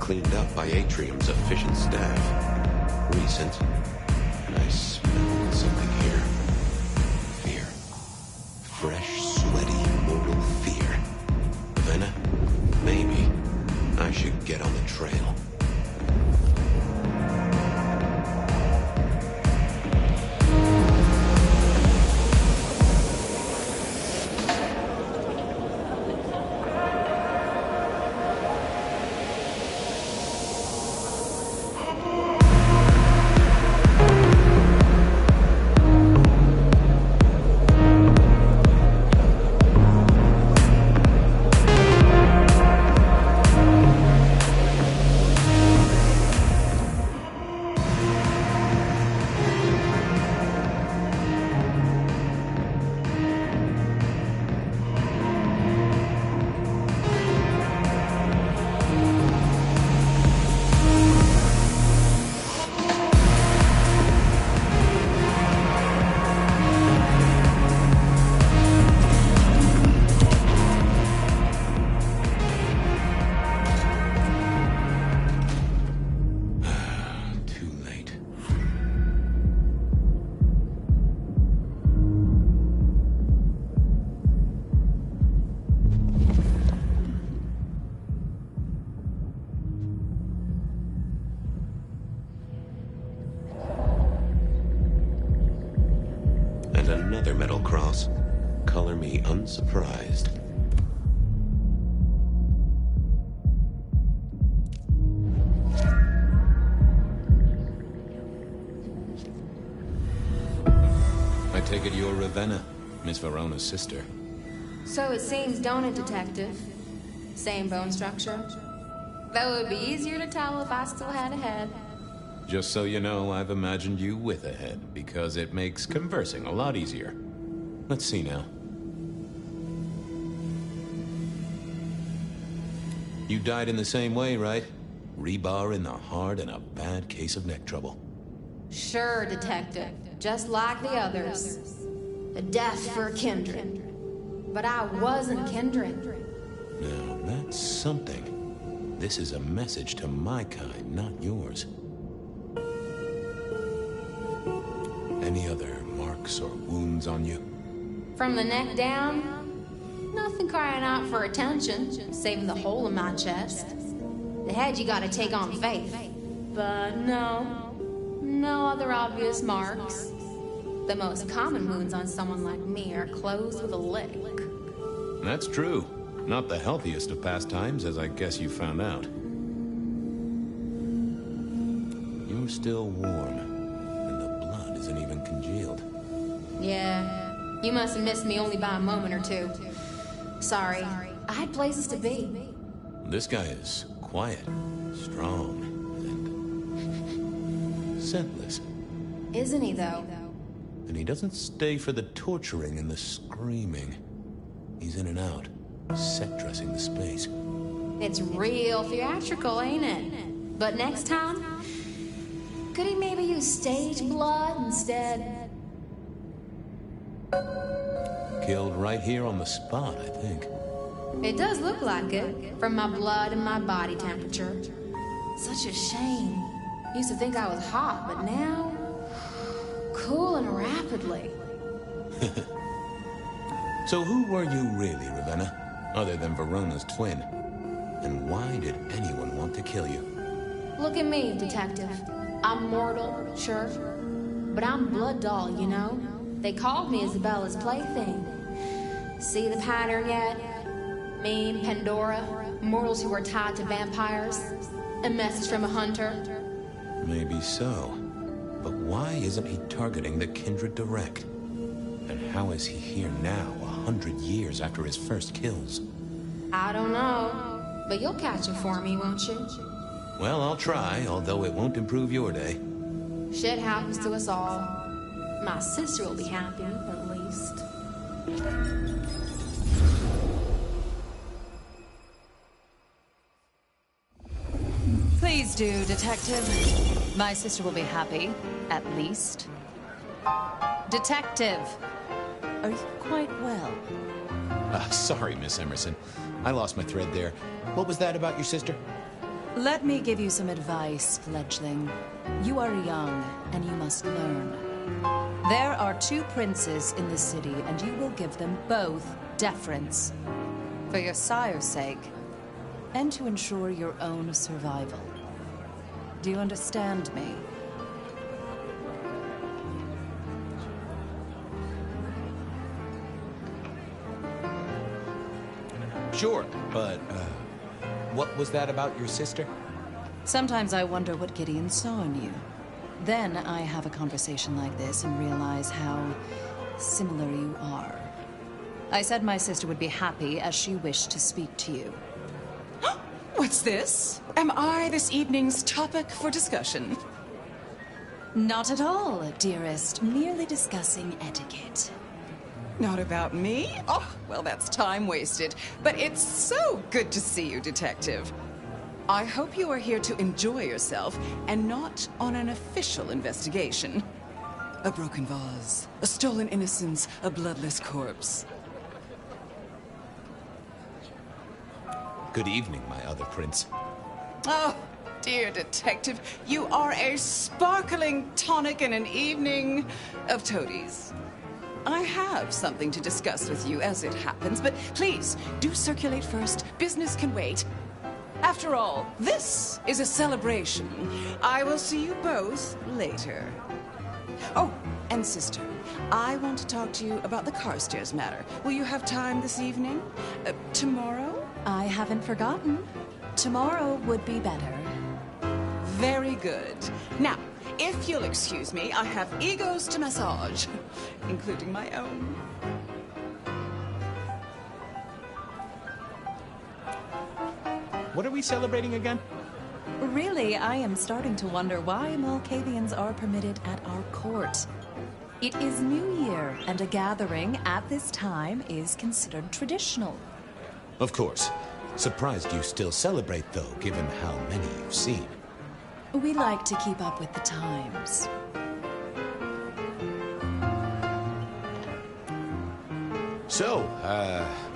cleaned up by Atrium's efficient staff. Recent, and I smell something here. Fear. Fresh, sweaty, mortal fear. Ravenna, maybe I should get on the trail. Another metal cross. Color me unsurprised. I take it you're Ravenna, Miss Verona's sister. So it seems, don't it, Detective? Same bone structure. Though it would be easier to tell if I still had a head. Just so you know, I've imagined you with a head, because it makes conversing a lot easier. Let's see now. You died in the same way, right? Rebar in the heart and a bad case of neck trouble. Sure, Detective. Just like the others. A death for a kindred. But I wasn't kindred. Now, that's something. This is a message to my kind, not yours. Any other marks or wounds on you? From the neck down, nothing crying out for attention, saving the hole in my chest. The head you gotta take on faith. But no other obvious marks. The most common wounds on someone like me are closed with a lick. That's true. Not the healthiest of pastimes, as I guess you found out. You're still warm, and the blood isn't even congealed. Yeah, you must have missed me only by a moment or two. Sorry, I had places to be. This guy is quiet, strong, and scentless. Isn't he, though? And he doesn't stay for the torturing and the screaming. He's in and out, set-dressing the space. It's real theatrical, ain't it? But next time, could he maybe use stage blood instead? Killed right here on the spot, I think. It does look like it, from my blood and my body temperature. Such a shame. Used to think I was hot, but now... cooling rapidly. So who were you really, Ravenna? Other than Verona's twin? And why did anyone want to kill you? Look at me, Detective. I'm mortal, sure. But I'm blood doll, you know? They called me Isabella's plaything. See the pattern yet? Me, Pandora, mortals who are tied to vampires. A message from a hunter. Maybe so. But why isn't he targeting the Kindred direct? And how is he here now, 100 years after his first kills? I don't know. But you'll catch it for me, won't you? Well, I'll try, although it won't improve your day. Shit happens to us all. My sister will be happy, at least. Please do, Detective. My sister will be happy, at least. Detective, are you quite well? Sorry, Miss Emerson. I lost my thread there. What was that about your sister? Let me give you some advice, fledgling. You are young, and you must learn. There are 2 princes in the city, and you will give them both deference. For your sire's sake, and to ensure your own survival. Do you understand me? Sure, but, what was that about your sister? Sometimes I wonder what Gideon saw in you. Then I have a conversation like this and realize how similar you are. I said my sister would be happy as she wished to speak to you. What's this? Am I this evening's topic for discussion? Not at all, dearest. Merely discussing etiquette. Not about me? Oh, well, that's time wasted. But it's so good to see you, Detective. I hope you are here to enjoy yourself and not on an official investigation. A broken vase, a stolen innocence, a bloodless corpse. Good evening, my other prince. Oh, dear Detective, you are a sparkling tonic in an evening of toadies. I have something to discuss with you as it happens, but please, do circulate first. Business can wait. After all, this is a celebration. I will see you both later. Oh, and sister, I want to talk to you about the Carstairs matter. Will you have time this evening? Tomorrow? I haven't forgotten. Tomorrow would be better. Very good. Now, if you'll excuse me, I have egos to massage, including my own. What are we celebrating again? Really, I am starting to wonder why Malkavians are permitted at our court. It is New Year, and a gathering at this time is considered traditional. Of course. Surprised you still celebrate, though, given how many you've seen. We like to keep up with the times. So,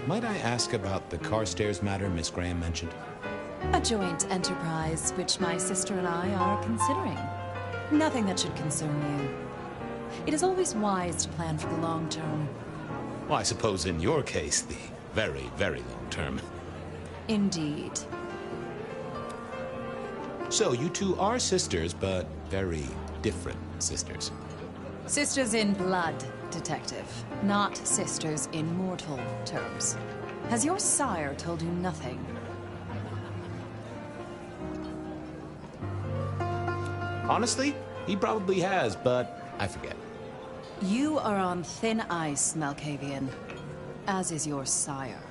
might I ask about the Carstairs matter Miss Graham mentioned? A joint enterprise which my sister and I are considering. Nothing that should concern you. It is always wise to plan for the long term. Well, I suppose in your case, the very, very long term. Indeed. So, you two are sisters, but very different sisters. Sisters in blood, Detective. Not sisters in mortal terms. Has your sire told you nothing? Honestly, he probably has, but I forget. You are on thin ice, Malkavian. As is your sire.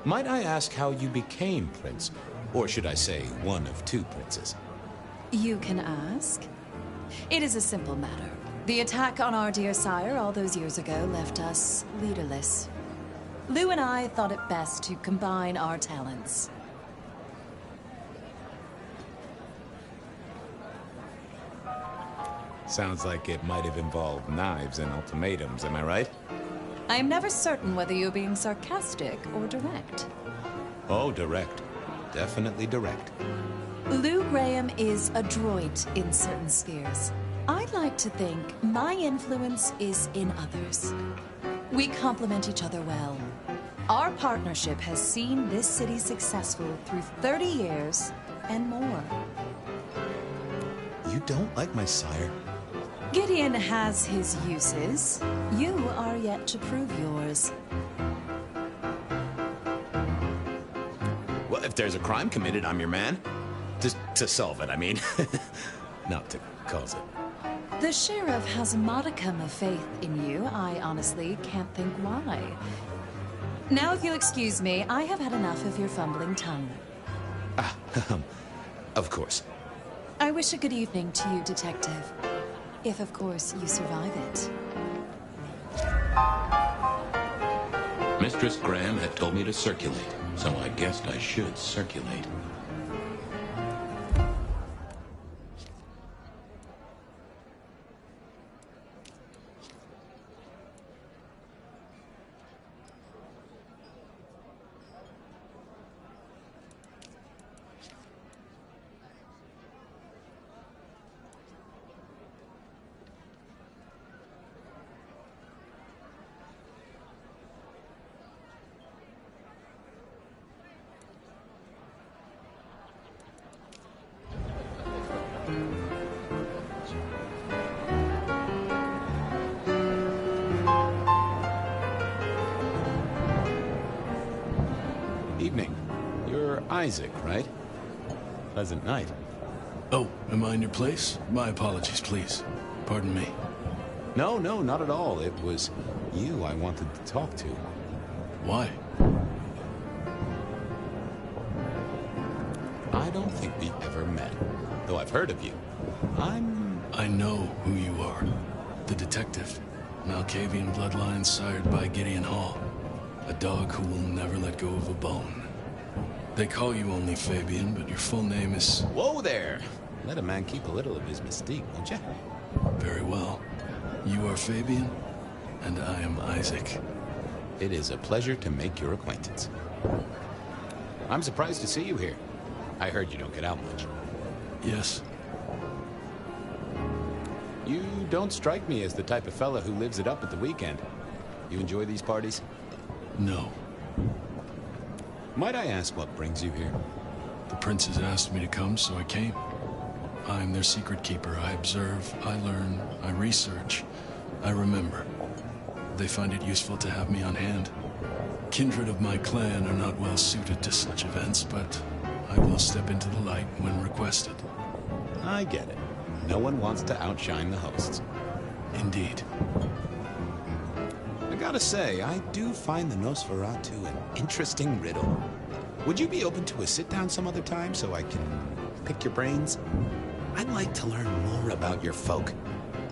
Might I ask how you became prince? Or should I say, one of 2 princes? You can ask. It is a simple matter. The attack on our dear sire all those years ago left us leaderless. Lou and I thought it best to combine our talents. Sounds like it might have involved knives and ultimatums, am I right? I am never certain whether you're being sarcastic or direct. Oh, direct. Definitely direct. Lou Graham is adroit in certain spheres. I'd like to think my influence is in others. We complement each other well. Our partnership has seen this city successful through 30 years and more. You don't like my sire? Gideon has his uses. You are yet to prove yours. Well, if there's a crime committed, I'm your man. To solve it, I mean. Not to cause it. The sheriff has a modicum of faith in you. I honestly can't think why. Now, if you'll excuse me, I have had enough of your fumbling tongue. Of course. I wish a good evening to you, Detective. If, of course, you survive it. Mistress Graham had told me to circulate, so I guessed I should circulate. Isaac, right? Pleasant night. Oh, am I in your place? My apologies, please. Pardon me. No, not at all. It was you I wanted to talk to. Why? I don't think we ever met, though I've heard of you. I know who you are. The detective. Malkavian bloodlines sired by Gideon Hall. A dog who will never let go of a bone. They call you only Fabian, but your full name is... Whoa there! Let a man keep a little of his mystique, won't you? Very well. You are Fabian, and I am Isaac. It is a pleasure to make your acquaintance. I'm surprised to see you here. I heard you don't get out much. Yes. You don't strike me as the type of fella who lives it up at the weekend. You enjoy these parties? No. Might I ask what brings you here? The princes asked me to come, so I came. I'm their secret keeper. I observe, I learn, I research, I remember. They find it useful to have me on hand. Kindred of my clan are not well suited to such events, but I will step into the light when requested. I get it. No one wants to outshine the hosts. Indeed. I gotta say, I do find the Nosferatu an interesting riddle. Would you be open to a sit-down some other time so I can pick your brains? I'd like to learn more about your folk,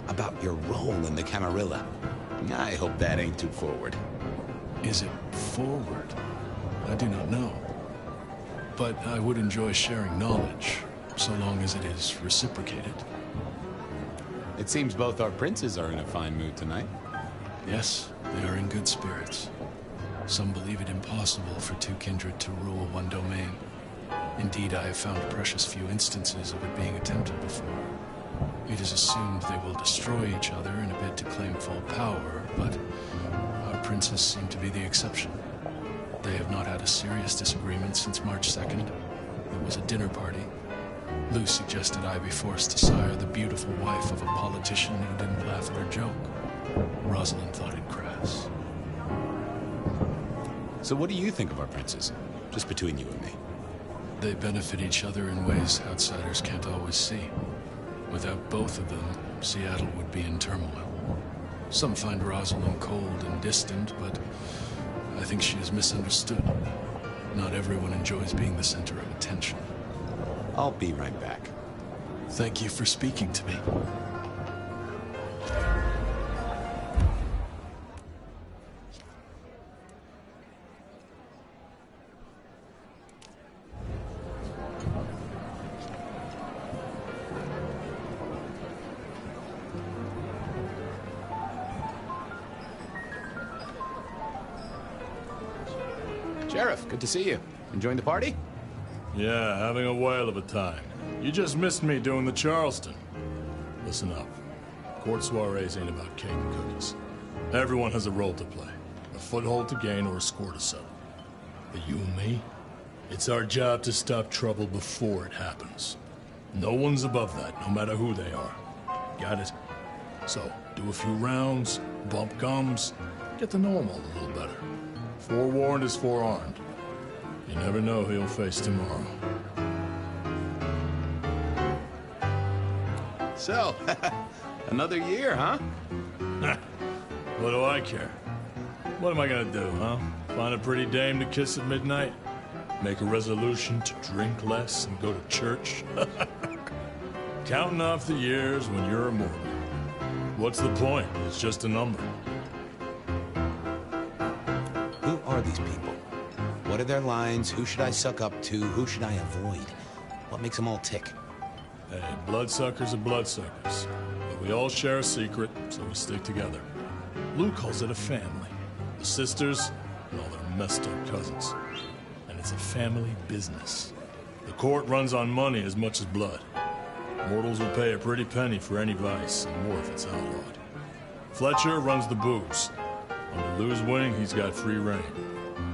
about your role in the Camarilla. I hope that ain't too forward. Is it forward? I do not know. But I would enjoy sharing knowledge, so long as it is reciprocated. It seems both our princes are in a fine mood tonight. Yes, they are in good spirits. Some believe it impossible for two kindred to rule one domain. Indeed, I have found precious few instances of it being attempted before. It is assumed they will destroy each other in a bid to claim full power, but our princes seem to be the exception. They have not had a serious disagreement since March 2nd. It was a dinner party. Lou suggested I be forced to sire the beautiful wife of a politician who didn't laugh at her joke. Rosalind thought it crass. So what do you think of our princes? Just between you and me. They benefit each other in ways outsiders can't always see. Without both of them, Seattle would be in turmoil. Some find Rosalind cold and distant, but I think she is misunderstood. Not everyone enjoys being the center of attention. I'll be right back. Thank you for speaking to me. Sheriff, good to see you. Enjoying the party? Yeah, having a whale of a time. You just missed me doing the Charleston. Listen up. Court soirees ain't about cake and cookies. Everyone has a role to play. A foothold to gain or a score to settle. But you and me, it's our job to stop trouble before it happens. No one's above that, no matter who they are. Got it? So, do a few rounds, bump gums, get to know them all a little better. Forewarned is forearmed. You never know who you'll face tomorrow. So, another year, huh? What do I care? What am I gonna do, huh? Find a pretty dame to kiss at midnight? Make a resolution to drink less and go to church? Counting off the years when you're immortal. What's the point? It's just a number. Who are these people? What are their lines? Who should I suck up to? Who should I avoid? What makes them all tick? Hey, bloodsuckers are bloodsuckers. But we all share a secret, so we stick together. Lou calls it a family. The sisters and all their messed up cousins. And it's a family business. The court runs on money as much as blood. Mortals will pay a pretty penny for any vice, and more if it's outlawed. Fletcher runs the booze. Under Lou's wing, he's got free reign.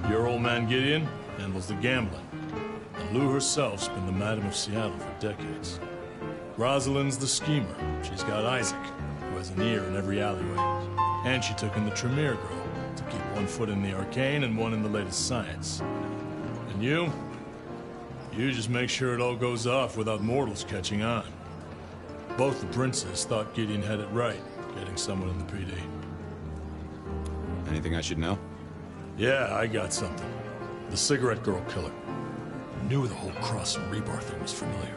Your old man Gideon handles the gambling. And Lou herself's been the Madam of Seattle for decades. Rosalind's the schemer. She's got Isaac, who has an ear in every alleyway. And she took in the Tremere girl to keep one foot in the arcane and one in the latest science. And you? You just make sure it all goes off without mortals catching on. Both the princes thought Gideon had it right, getting someone in the PD. Anything I should know? Yeah, I got something. The cigarette girl killer. Knew the whole Cross and Rebar thing was familiar.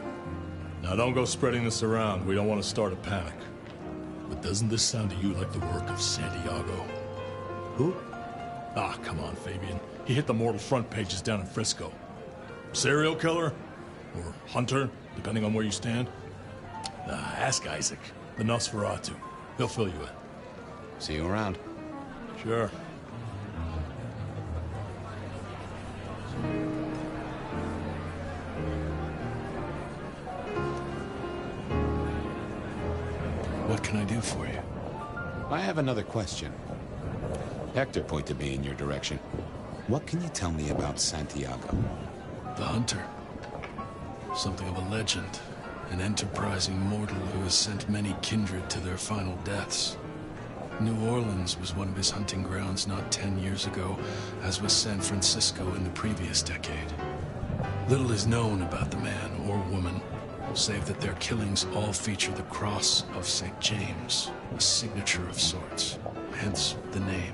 Now don't go spreading this around. We don't want to start a panic. But doesn't this sound to you like the work of Santiago? Who? Ah, come on, Fabian. He hit the mortal front pages down in Frisco. Serial killer? Or hunter, depending on where you stand? Ask Isaac, the Nosferatu. He'll fill you in. See you around. Sure. What can I do for you? I have another question. Hector pointed me in your direction. What can you tell me about Santiago? The hunter. Something of a legend. An enterprising mortal who has sent many kindred to their final deaths. New Orleans was one of his hunting grounds not 10 years ago, as was San Francisco in the previous decade. Little is known about the man or woman, save that their killings all feature the cross of St. James, a signature of sorts, hence the name.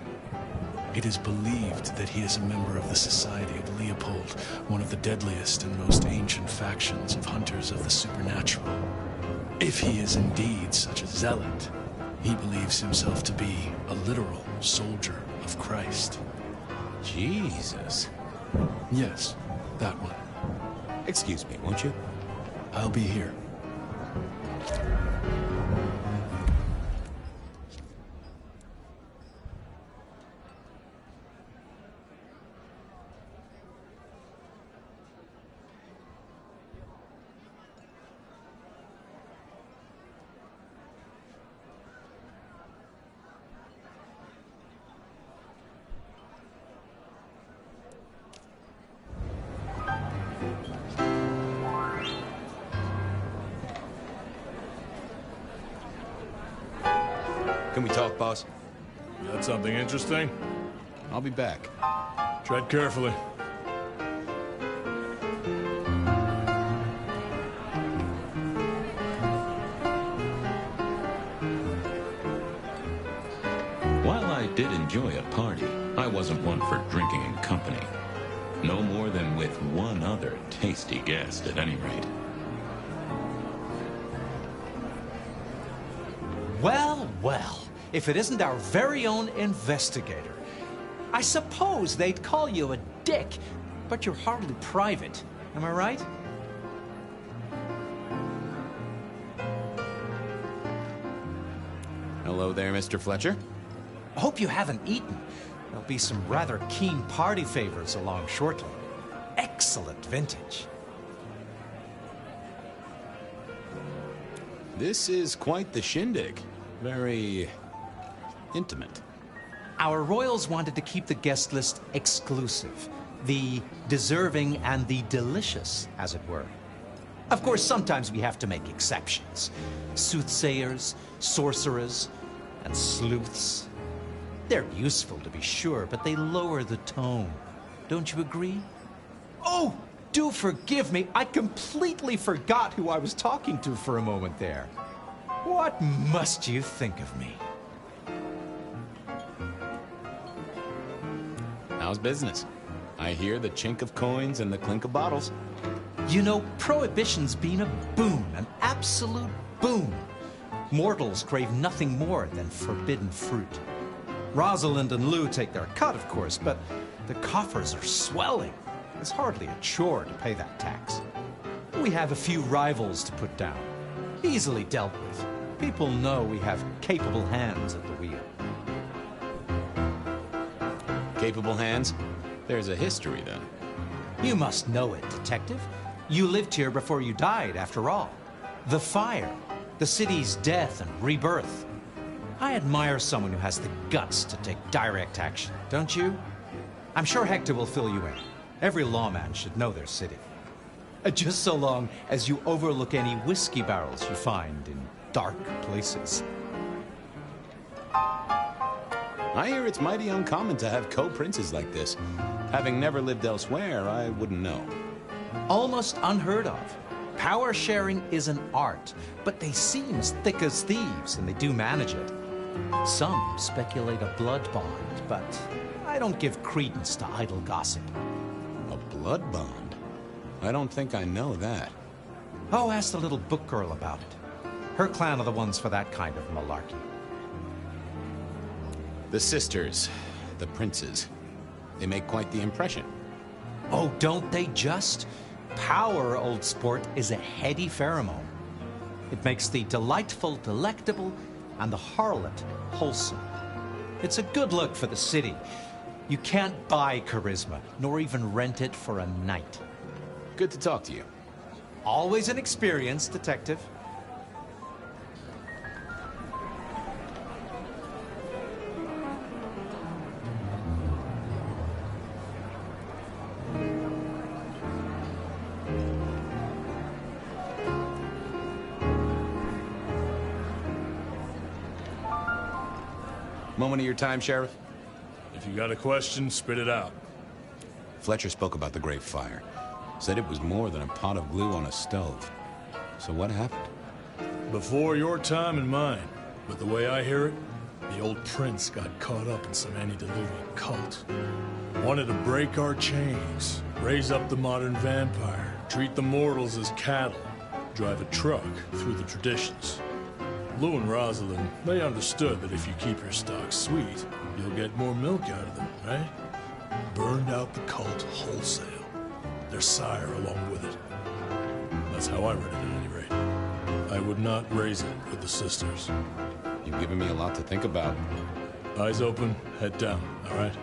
It is believed that he is a member of the Society of Leopold, one of the deadliest and most ancient factions of hunters of the supernatural. If he is indeed such a zealot, he believes himself to be a literal soldier of Christ. Jesus. Yes, that one. Excuse me, won't you? I'll be here. Can we talk, boss? You got something interesting? I'll be back. Tread carefully. While I did enjoy a party, I wasn't one for drinking in company. No more than with one other tasty guest, at any rate. Well, well, if it isn't our very own investigator. I suppose they'd call you a dick, but you're hardly private. Am I right? Hello there, Mr. Fletcher. I hope you haven't eaten. There'll be some rather keen party favors along shortly. Excellent vintage. This is quite the shindig. Very intimate. Our royals wanted to keep the guest list exclusive. The deserving and the delicious, as it were. Of course, sometimes we have to make exceptions. Soothsayers, sorcerers, and sleuths. They're useful, to be sure, but they lower the tone. Don't you agree? Oh, do forgive me. I completely forgot who I was talking to for a moment there. What must you think of me? How's business? I hear the chink of coins and the clink of bottles. You know, Prohibition's been a boon, an absolute boon. Mortals crave nothing more than forbidden fruit. Rosalind and Lou take their cut, of course, but the coffers are swelling. It's hardly a chore to pay that tax. We have a few rivals to put down. Easily dealt with. People know we have capable hands at the wheel. Capable hands? There's a history, then. You must know it, Detective. You lived here before you died, after all. The fire, the city's death and rebirth. I admire someone who has the guts to take direct action, don't you? I'm sure Hector will fill you in. Every lawman should know their city. Just so long as you overlook any whiskey barrels you find in dark places. I hear it's mighty uncommon to have co-princes like this. Having never lived elsewhere, I wouldn't know. Almost unheard of. Power sharing is an art, but they seem as thick as thieves, and they do manage it. Some speculate a blood bond, but I don't give credence to idle gossip. A blood bond? I don't think I know that. Oh, ask the little book girl about it. Her clan are the ones for that kind of malarkey. The sisters, the princes, they make quite the impression. Oh, don't they just? Power, old sport, is a heady pheromone. It makes the delightful delectable and the harlot wholesome. It's a good look for the city. You can't buy charisma, nor even rent it for a night. Good to talk to you. Always an experience, Detective. Moment of your time, Sheriff? If you got a question, spit it out. Fletcher spoke about the Great Fire. Said it was more than a pot of glue on a stove. So what happened? Before your time and mine. But the way I hear it, the old prince got caught up in some antediluvian cult. Wanted to break our chains, raise up the modern vampire, treat the mortals as cattle, drive a truck through the traditions. Lou and Rosalind, they understood that if you keep your stock sweet, you'll get more milk out of them, right? Burned out the cult wholesale. Their sire along with it. That's how I read it at any rate. I would not raise it with the sisters. You've given me a lot to think about. Eyes open, head down, all right?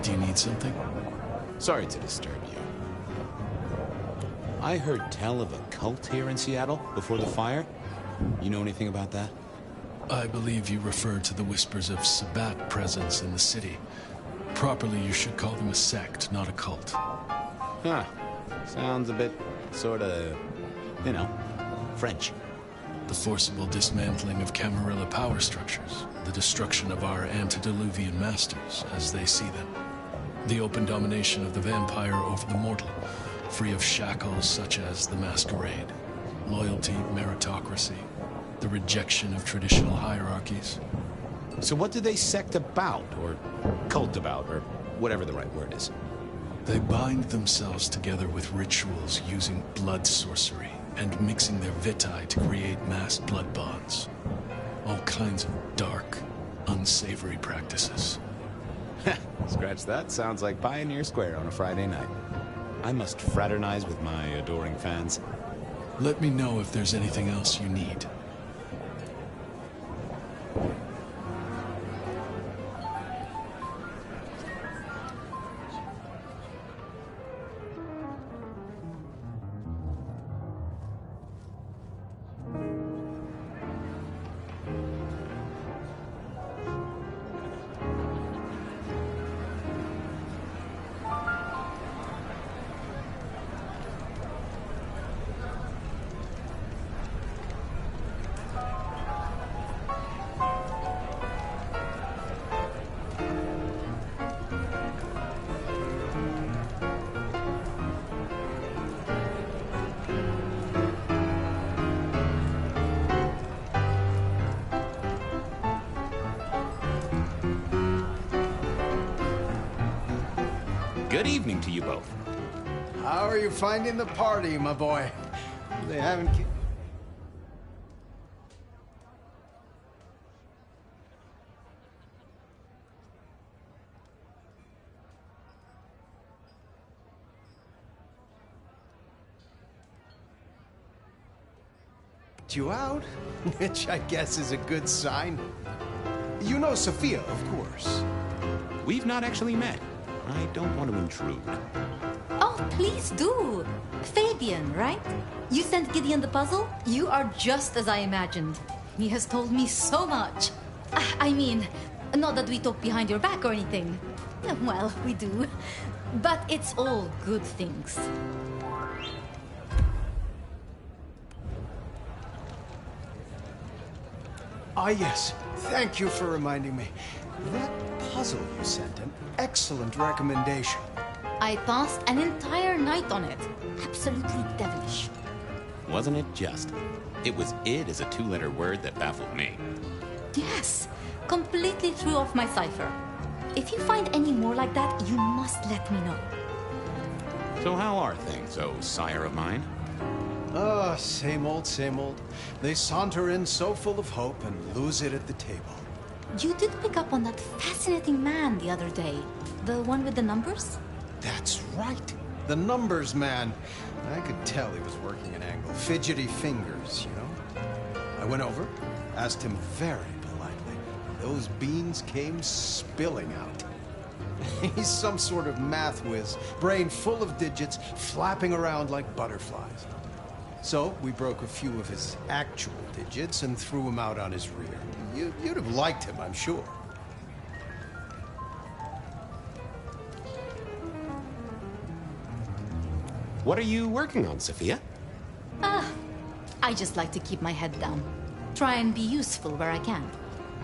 Do you need something? Sorry to disturb you. I heard tell of a cult here in Seattle before the fire. You know anything about that? I believe you refer to the whispers of Sabbat presence in the city. Properly, you should call them a sect, not a cult. Huh. Sounds a bit, sorta, you know, French. The forcible dismantling of Camarilla power structures. The destruction of our antediluvian masters, as they see them. The open domination of the vampire over the mortal, free of shackles such as the masquerade. Loyalty, meritocracy. The rejection of traditional hierarchies. So what do they sect about, or cult about, or whatever the right word is? They bind themselves together with rituals using blood sorcery and mixing their vitae to create mass blood bonds. All kinds of dark, unsavory practices. Scratch that. Sounds like Pioneer Square on a Friday night. I must fraternize with my adoring fans. Let me know if there's anything else you need. Good evening to you both. How are you finding the party, my boy? They haven't... you out, which I guess is a good sign. You know Sophia, of course. We've not actually met. I don't want to intrude. Oh, please do. Fabian, right? You sent Gideon the puzzle? You are just as I imagined. He has told me so much. I mean, not that we talk behind your back or anything. Well, we do. But it's all good things. Ah, yes. Thank you for reminding me. That puzzle you sent, an excellent recommendation. I passed an entire night on it. Absolutely devilish. Wasn't it just? It was "id" as a two-letter word that baffled me. Yes, completely threw off my cipher. If you find any more like that, you must let me know. So how are things, oh sire of mine? Ah, same old, same old. They saunter in so full of hope and lose it at the table. You did pick up on that fascinating man the other day. The one with the numbers? That's right. The numbers man. I could tell he was working an angle. Fidgety fingers, you know? I went over, asked him very politely. Those beans came spilling out. He's some sort of math whiz, brain full of digits, flapping around like butterflies. So we broke a few of his actual digits and threw him out on his rear. You'd have liked him, I'm sure. What are you working on, Sophia? I just like to keep my head down. Try and be useful where I can.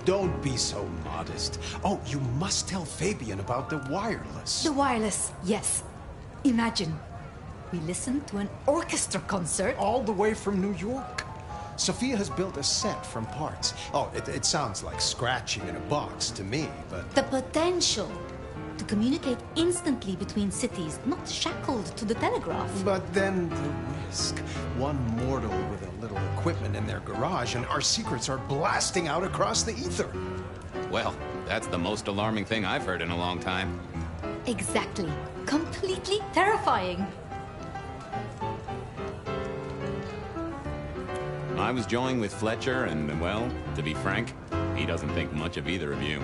Don't be so modest. Oh, you must tell Fabian about the wireless. The wireless, yes. Imagine, we listened to an orchestra concert. All the way from New York. Sophia has built a set from parts. Oh, it sounds like scratching in a box to me, but... The potential to communicate instantly between cities, not shackled to the telegraph. But then the risk. One mortal with a little equipment in their garage, and our secrets are blasting out across the ether. Well, that's the most alarming thing I've heard in a long time. Exactly. Completely terrifying. I was joined with Fletcher, and, well, to be frank, he doesn't think much of either of you.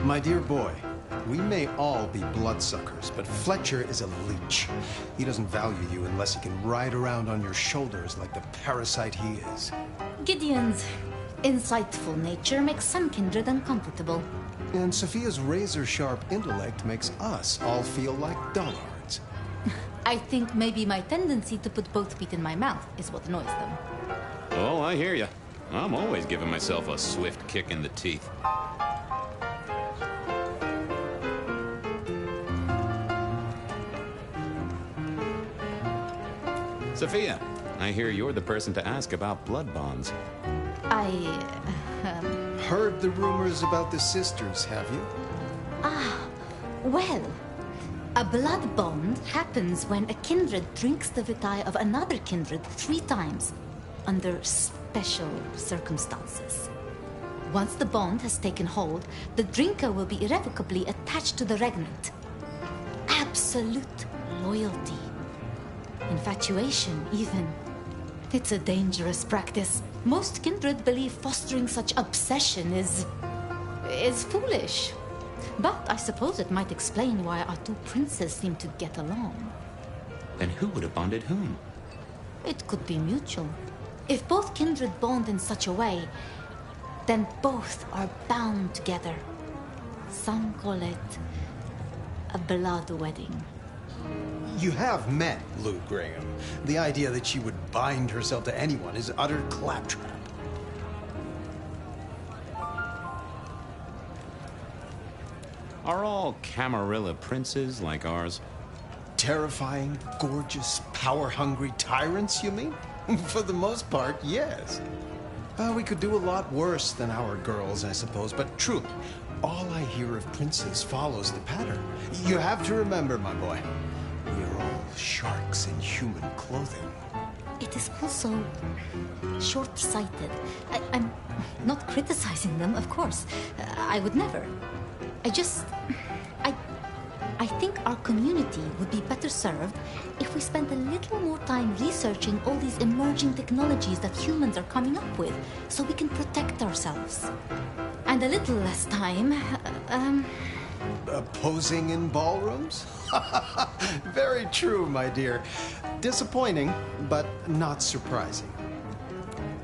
My dear boy, we may all be bloodsuckers, but Fletcher is a leech. He doesn't value you unless he can ride around on your shoulders like the parasite he is. Gideon's insightful nature makes some kindred uncomfortable. And Sophia's razor-sharp intellect makes us all feel like dullards. I think maybe my tendency to put both feet in my mouth is what annoys them. Oh, I hear you. I'm always giving myself a swift kick in the teeth. Sophia, I hear you're the person to ask about blood bonds. Heard the rumors about the sisters, have you? Well, a blood bond happens when a kindred drinks the vitae of another kindred 3 times, under special circumstances. Once the bond has taken hold, the drinker will be irrevocably attached to the regnant. Absolute loyalty. Infatuation, even. It's a dangerous practice. Most kindred believe fostering such obsession is foolish. But I suppose it might explain why our 2 princes seem to get along. Then who would have bonded whom? It could be mutual. If both kindred bond in such a way, then both are bound together. Some call it a blood wedding. You have met Lou Graham. The idea that she would bind herself to anyone is utter claptrap. Are all Camarilla princes like ours? Terrifying, gorgeous, power-hungry tyrants, you mean? For the most part, yes. We could do a lot worse than our girls, I suppose, but truly, all I hear of princes follows the pattern. You have to remember, my boy, we are all sharks in human clothing. It is also short-sighted. I'm not criticizing them, of course. I would never. I think our community would be better served if we spent a little more time researching all these emerging technologies that humans are coming up with, so we can protect ourselves. And a little less time, Posing in ballrooms? Very true, my dear. Disappointing, but not surprising.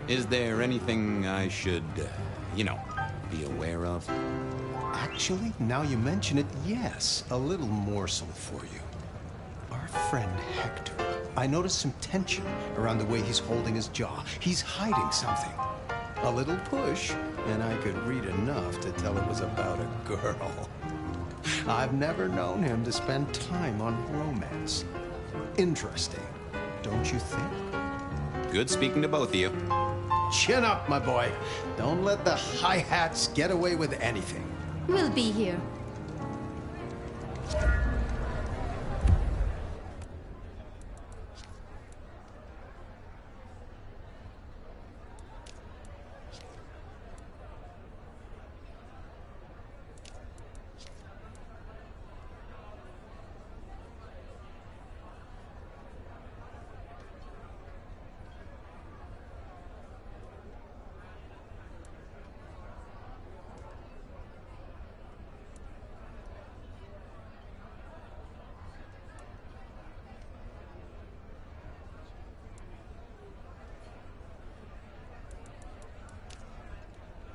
Is there anything I should, be aware of? Actually, now you mention it, yes. A little morsel for you. Our friend Hector. I noticed some tension around the way he's holding his jaw. He's hiding something. A little push, and I could read enough to tell it was about a girl. I've never known him to spend time on romance. Interesting, don't you think? Good speaking to both of you. Chin up, my boy. Don't let the hi-hats get away with anything. We'll be here.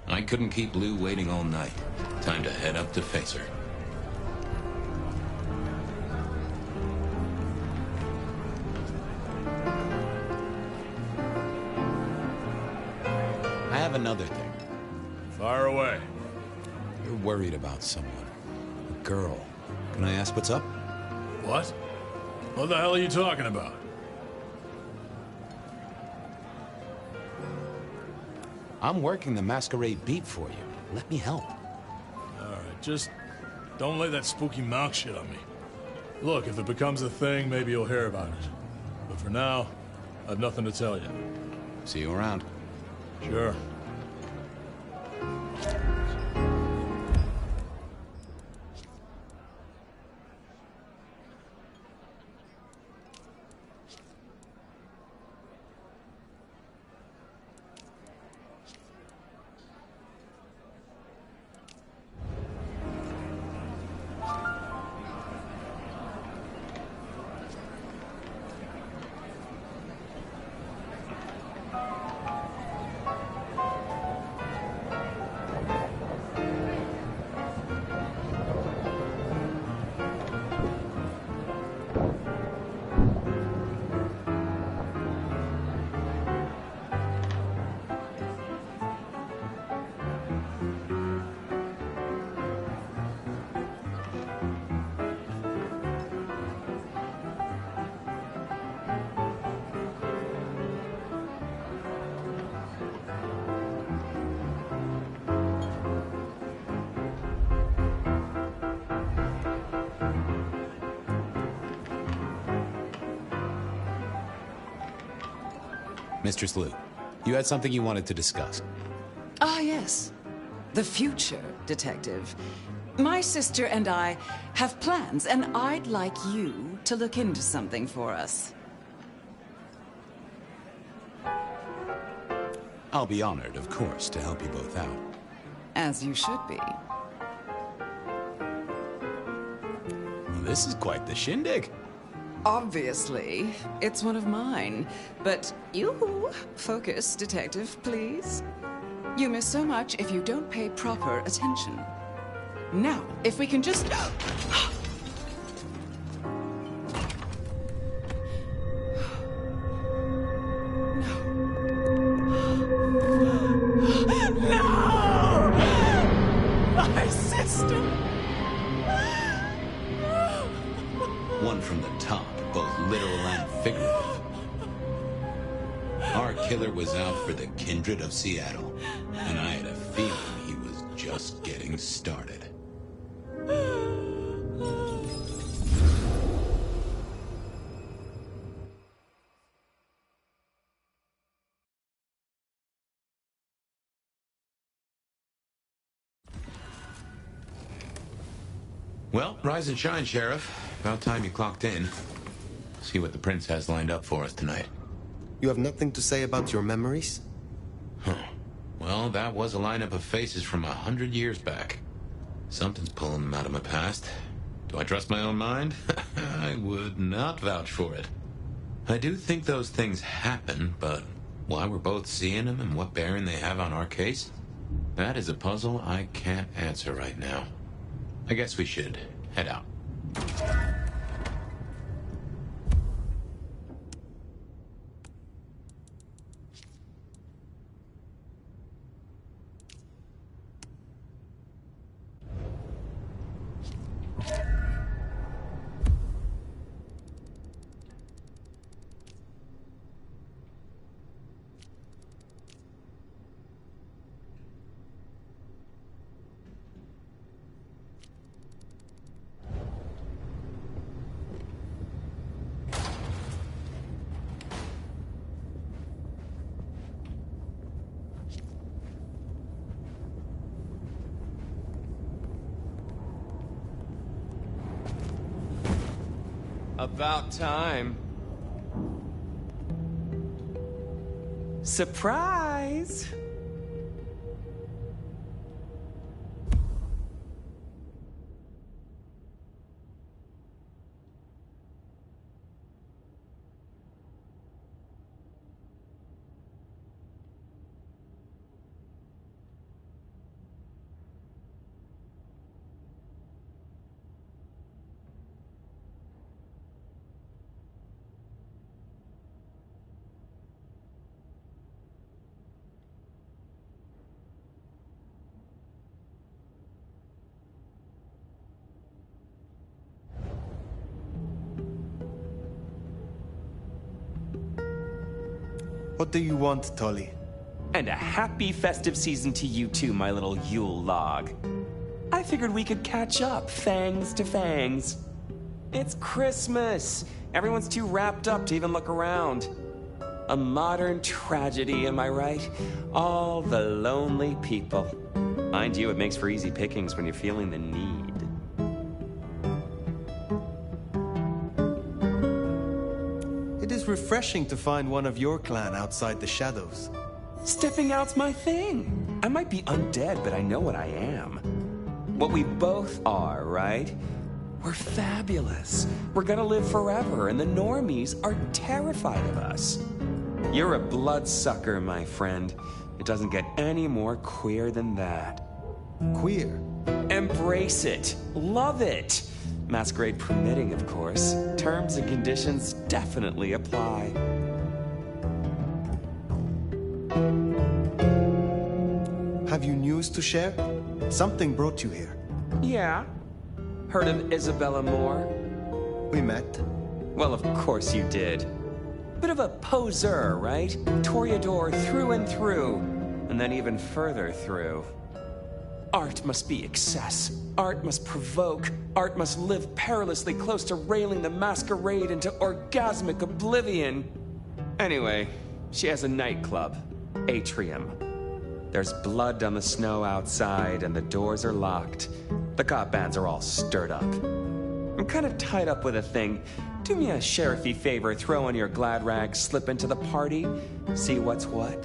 I couldn't keep Lou waiting all night. Time to head up to face her. I have another thing. Fire away. You're worried about someone. A girl. Can I ask what's up? What? What the hell are you talking about? I'm working the Masquerade beat for you. Let me help. Alright, just don't lay that spooky mouth shit on me. Look, if it becomes a thing, maybe you'll hear about it. But for now, I have nothing to tell you. See you around. Sure. Mistress Liu, you had something you wanted to discuss. Ah, yes. The future, Detective. My sister and I have plans, and I'd like you to look into something for us. I'll be honored, of course, to help you both out. As you should be. Well, this is quite the shindig. Obviously, it's one of mine. But you, focus, Detective, please. You miss so much if you don't pay proper attention. Now, if we can just... No! My sister! One from the top, both literal and figurative. Our killer was out for the kindred of Seattle, and I had a feeling he was just getting started. Well, rise and shine, Sheriff. About time you clocked in. See what the Prince has lined up for us tonight. You have nothing to say about your memories? Huh. Well, that was a lineup of faces from 100 years back. Something's pulling them out of my past. Do I trust my own mind? I would not vouch for it. I do think those things happen, but why we're both seeing them and what bearing they have on our case? That is a puzzle I can't answer right now. I guess we should head out. About time. Surprise! What do you want, Tully? And a happy festive season to you too, my little Yule log. I figured we could catch up, fangs to fangs. It's Christmas. Everyone's too wrapped up to even look around. A modern tragedy, am I right? All the lonely people. Mind you, it makes for easy pickings when you're feeling the need. It is refreshing to find one of your clan outside the shadows. Stepping out's my thing. I might be undead, but I know what I am. What we both are, right? We're fabulous. We're gonna live forever, and the normies are terrified of us. You're a bloodsucker, my friend. It doesn't get any more queer than that. Queer? Embrace it. Love it. Masquerade permitting, of course. Terms and conditions definitely apply. Have you news to share? Something brought you here. Yeah. Heard of Isabella Moore? We met. Well, of course you did. Bit of a poseur, right? Toreador through and through, and then even further through. Art must be excess. Art must provoke. Art must live perilously close to railing the masquerade into orgasmic oblivion. Anyway, she has a nightclub, Atrium. There's blood on the snow outside, and the doors are locked. The cop bands are all stirred up. I'm kind of tied up with a thing. Do me a sheriffy favor, throw on your glad rags, slip into the party, see what's what.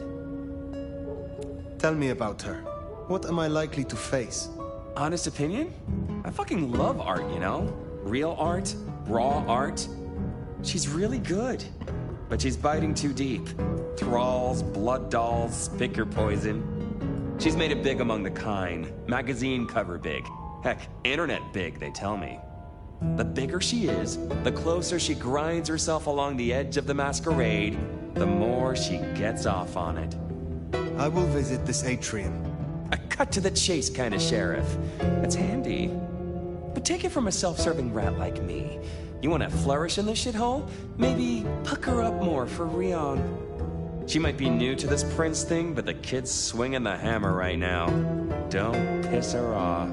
Tell me about her. What am I likely to face? Honest opinion? I fucking love art, you know? Real art, raw art. She's really good, but she's biting too deep. Thralls, blood dolls, pick your poison. She's made it big among the kind. Magazine cover big. Heck, internet big, they tell me. The bigger she is, the closer she grinds herself along the edge of the masquerade, the more she gets off on it. I will visit this atrium. A cut-to-the-chase kind of sheriff. That's handy. But take it from a self-serving rat like me. You want to flourish in this shithole? Maybe pucker up more for Rion. She might be new to this prince thing, but the kid's swinging the hammer right now. Don't piss her off.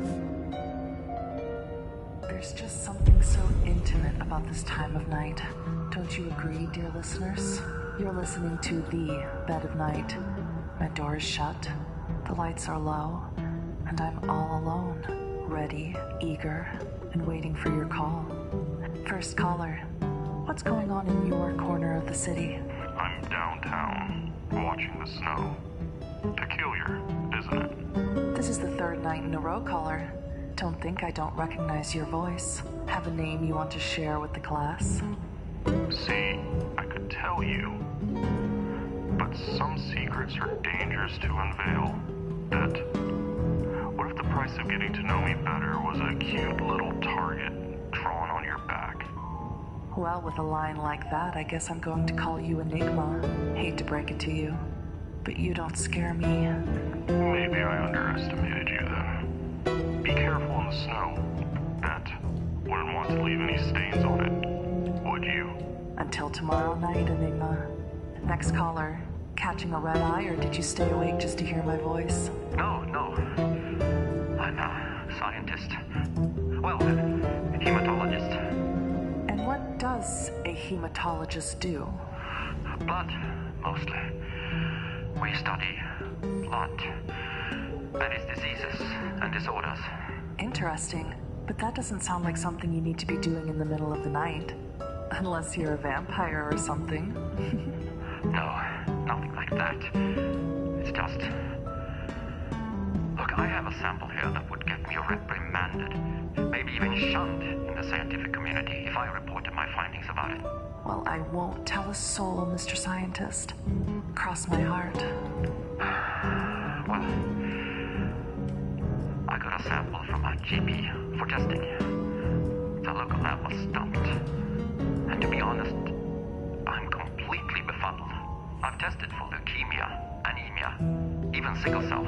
There's just something so intimate about this time of night. Don't you agree, dear listeners? You're listening to The Bed of Night. My door is shut, the lights are low, and I'm all alone, ready, eager, and waiting for your call. First caller, what's going on in your corner of the city? I'm downtown, watching the snow. Peculiar, isn't it? This is the third night in a row, caller. Don't think I don't recognize your voice. Have a name you want to share with the class? See, I could tell you, but some secrets are dangerous to unveil. What if the price of getting to know me better was a cute little target drawn on your back? Well, with a line like that, I guess I'm going to call you Enigma. Hate to break it to you, but you don't scare me. Maybe I underestimated you then. Be careful in the snow. Wouldn't want to leave any stains on it, would you? Until tomorrow night, Enigma. Next caller, catching a red eye, or did you stay awake just to hear my voice? No. I'm a scientist. Well, a hematologist. And what does a hematologist do? Blood, mostly. We study blood. That is diseases and disorders. Interesting, but that doesn't sound like something you need to be doing in the middle of the night. Unless you're a vampire or something. No, nothing like that. It's just... Look, I have a sample here that would get me reprimanded, maybe even shunned in the scientific community if I reported my findings about it. Well, I won't tell a soul, Mr. Scientist. Cross my heart. Well, I got a sample from my GP for testing. The local lab was stumped. And to be honest, I'm completely befuddled. I've tested for leukemia, anemia, even sickle cell.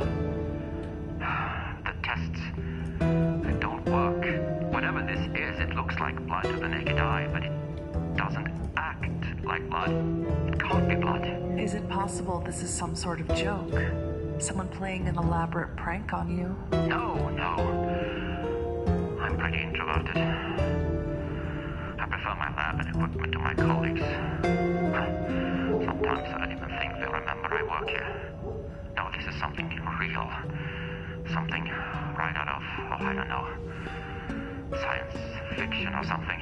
The tests, they don't work. Whatever this is, it looks like blood to the naked eye, but it doesn't act like blood. It can't be blood. Is it possible this is some sort of joke? Someone playing an elaborate prank on you? No. I'm pretty introverted. I prefer my lab and equipment to my colleagues. Sometimes I don't even think they'll remember I work here. No, this is something real. Something right out of, I don't know, science fiction or something.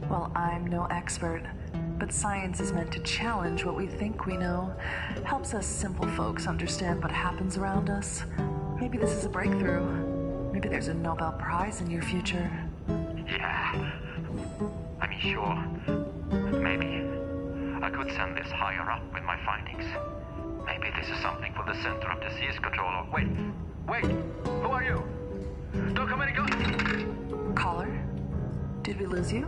Well, I'm no expert, but science is meant to challenge what we think we know. Helps us simple folks understand what happens around us. Maybe this is a breakthrough. Maybe there's a Nobel Prize in your future. Yeah. I mean, sure. Maybe. I could send this higher up with my findings. Maybe this is something for the Center of Disease Control or... Wait! Who are you? Don't come any go... Caller? Did we lose you?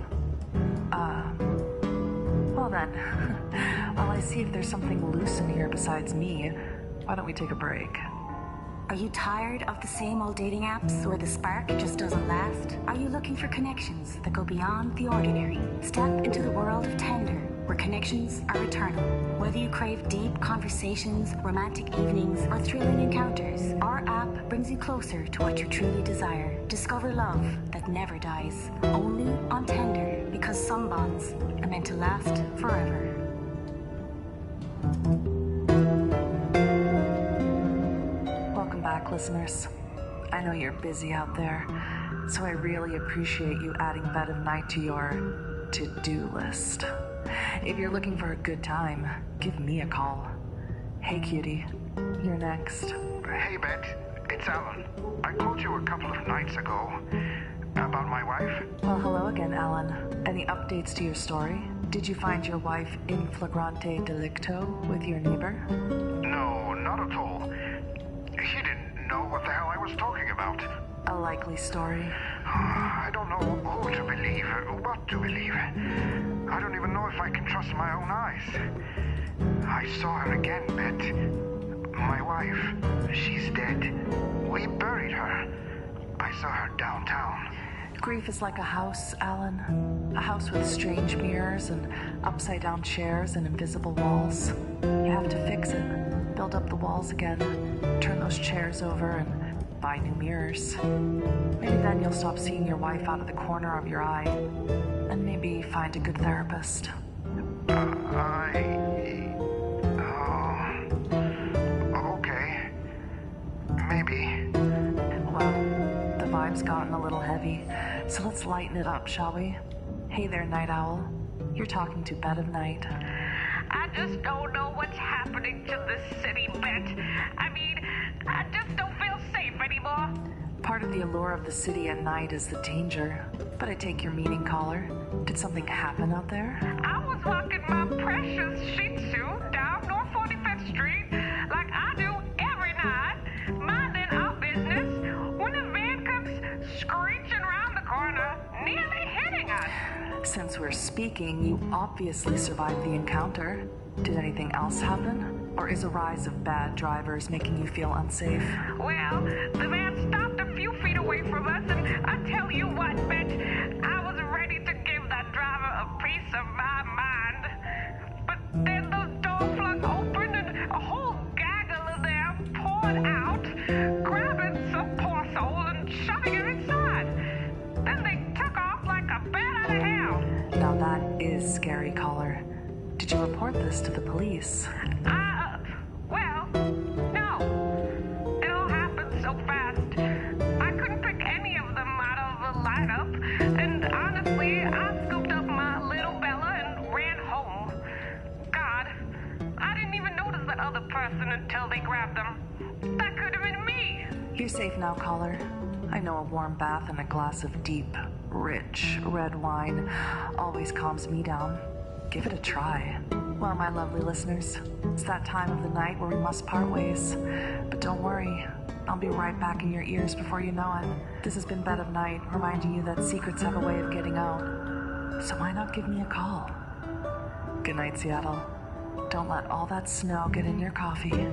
Well then. While I see if there's something loose in here besides me, why don't we take a break? Are you tired of the same old dating apps where the spark just doesn't last? Are you looking for connections that go beyond the ordinary? Step into the world of Tender, where connections are eternal. Whether you crave deep conversations, romantic evenings, or thrilling encounters, our app brings you closer to what you truly desire. Discover love that never dies, only on Tender, because some bonds are meant to last forever. Welcome back, listeners. I know you're busy out there, so I really appreciate you adding Bed of Night to your to-do list. If you're looking for a good time, give me a call. Hey, cutie. You're next. Hey, Bet. It's Alan. I called you a couple of nights ago. About my wife? Well, hello again, Alan. Any updates to your story? Did you find your wife in flagrante delicto with your neighbor? No, not at all. He didn't know what the hell I was talking about. A likely story. I don't know who to believe, what to believe. I don't even know if I can trust my own eyes. I saw her again, Bet. My wife, she's dead. We buried her. I saw her downtown. Grief is like a house, Alan. A house with strange mirrors and upside-down chairs and invisible walls. You have to fix it, build up the walls again, turn those chairs over, and buy new mirrors. Maybe then you'll stop seeing your wife out of the corner of your eye, and maybe find a good therapist. Okay. Maybe. Well, the vibe's gotten a little heavy, so let's lighten it up, shall we? Hey there, Night Owl. You're talking to Bed of Night. I just don't know what's happening to this city, Bet. I mean, I just don't feel safe anymore. Part of the allure of the city at night is the danger. But I take your meaning, caller. Did something happen out there? I was walking my precious Shih Tzu down North 45th Street like I do every night, minding our business, when a van comes screeching around the corner, nearly hitting us. Since we're speaking, you obviously survived the encounter. Did anything else happen? Or is a rise of bad drivers making you feel unsafe? Well, the van stopped a few feet away from us, and I tell you what, Bet, I was ready to give that driver a piece of my mind. But then the door flung open, and a whole gaggle of them poured out, grabbing some poor soul and shoving her inside. Then they took off like a bat out of hell. Now that is scary, caller. Did you report this to the police? Well, no. It all happened so fast. I couldn't pick any of them out of the lineup, and honestly, I scooped up my little bag person until they grab them. That could have been me. You're safe now, caller. I know a warm bath and a glass of deep, rich red wine always calms me down. Give it a try. Well, my lovely listeners, it's that time of the night where we must part ways. But don't worry, I'll be right back in your ears before you know it. This has been Bed of Night, reminding you that secrets have a way of getting out. So why not give me a call? Good night, Seattle. Don't let all that snow get in your coffee.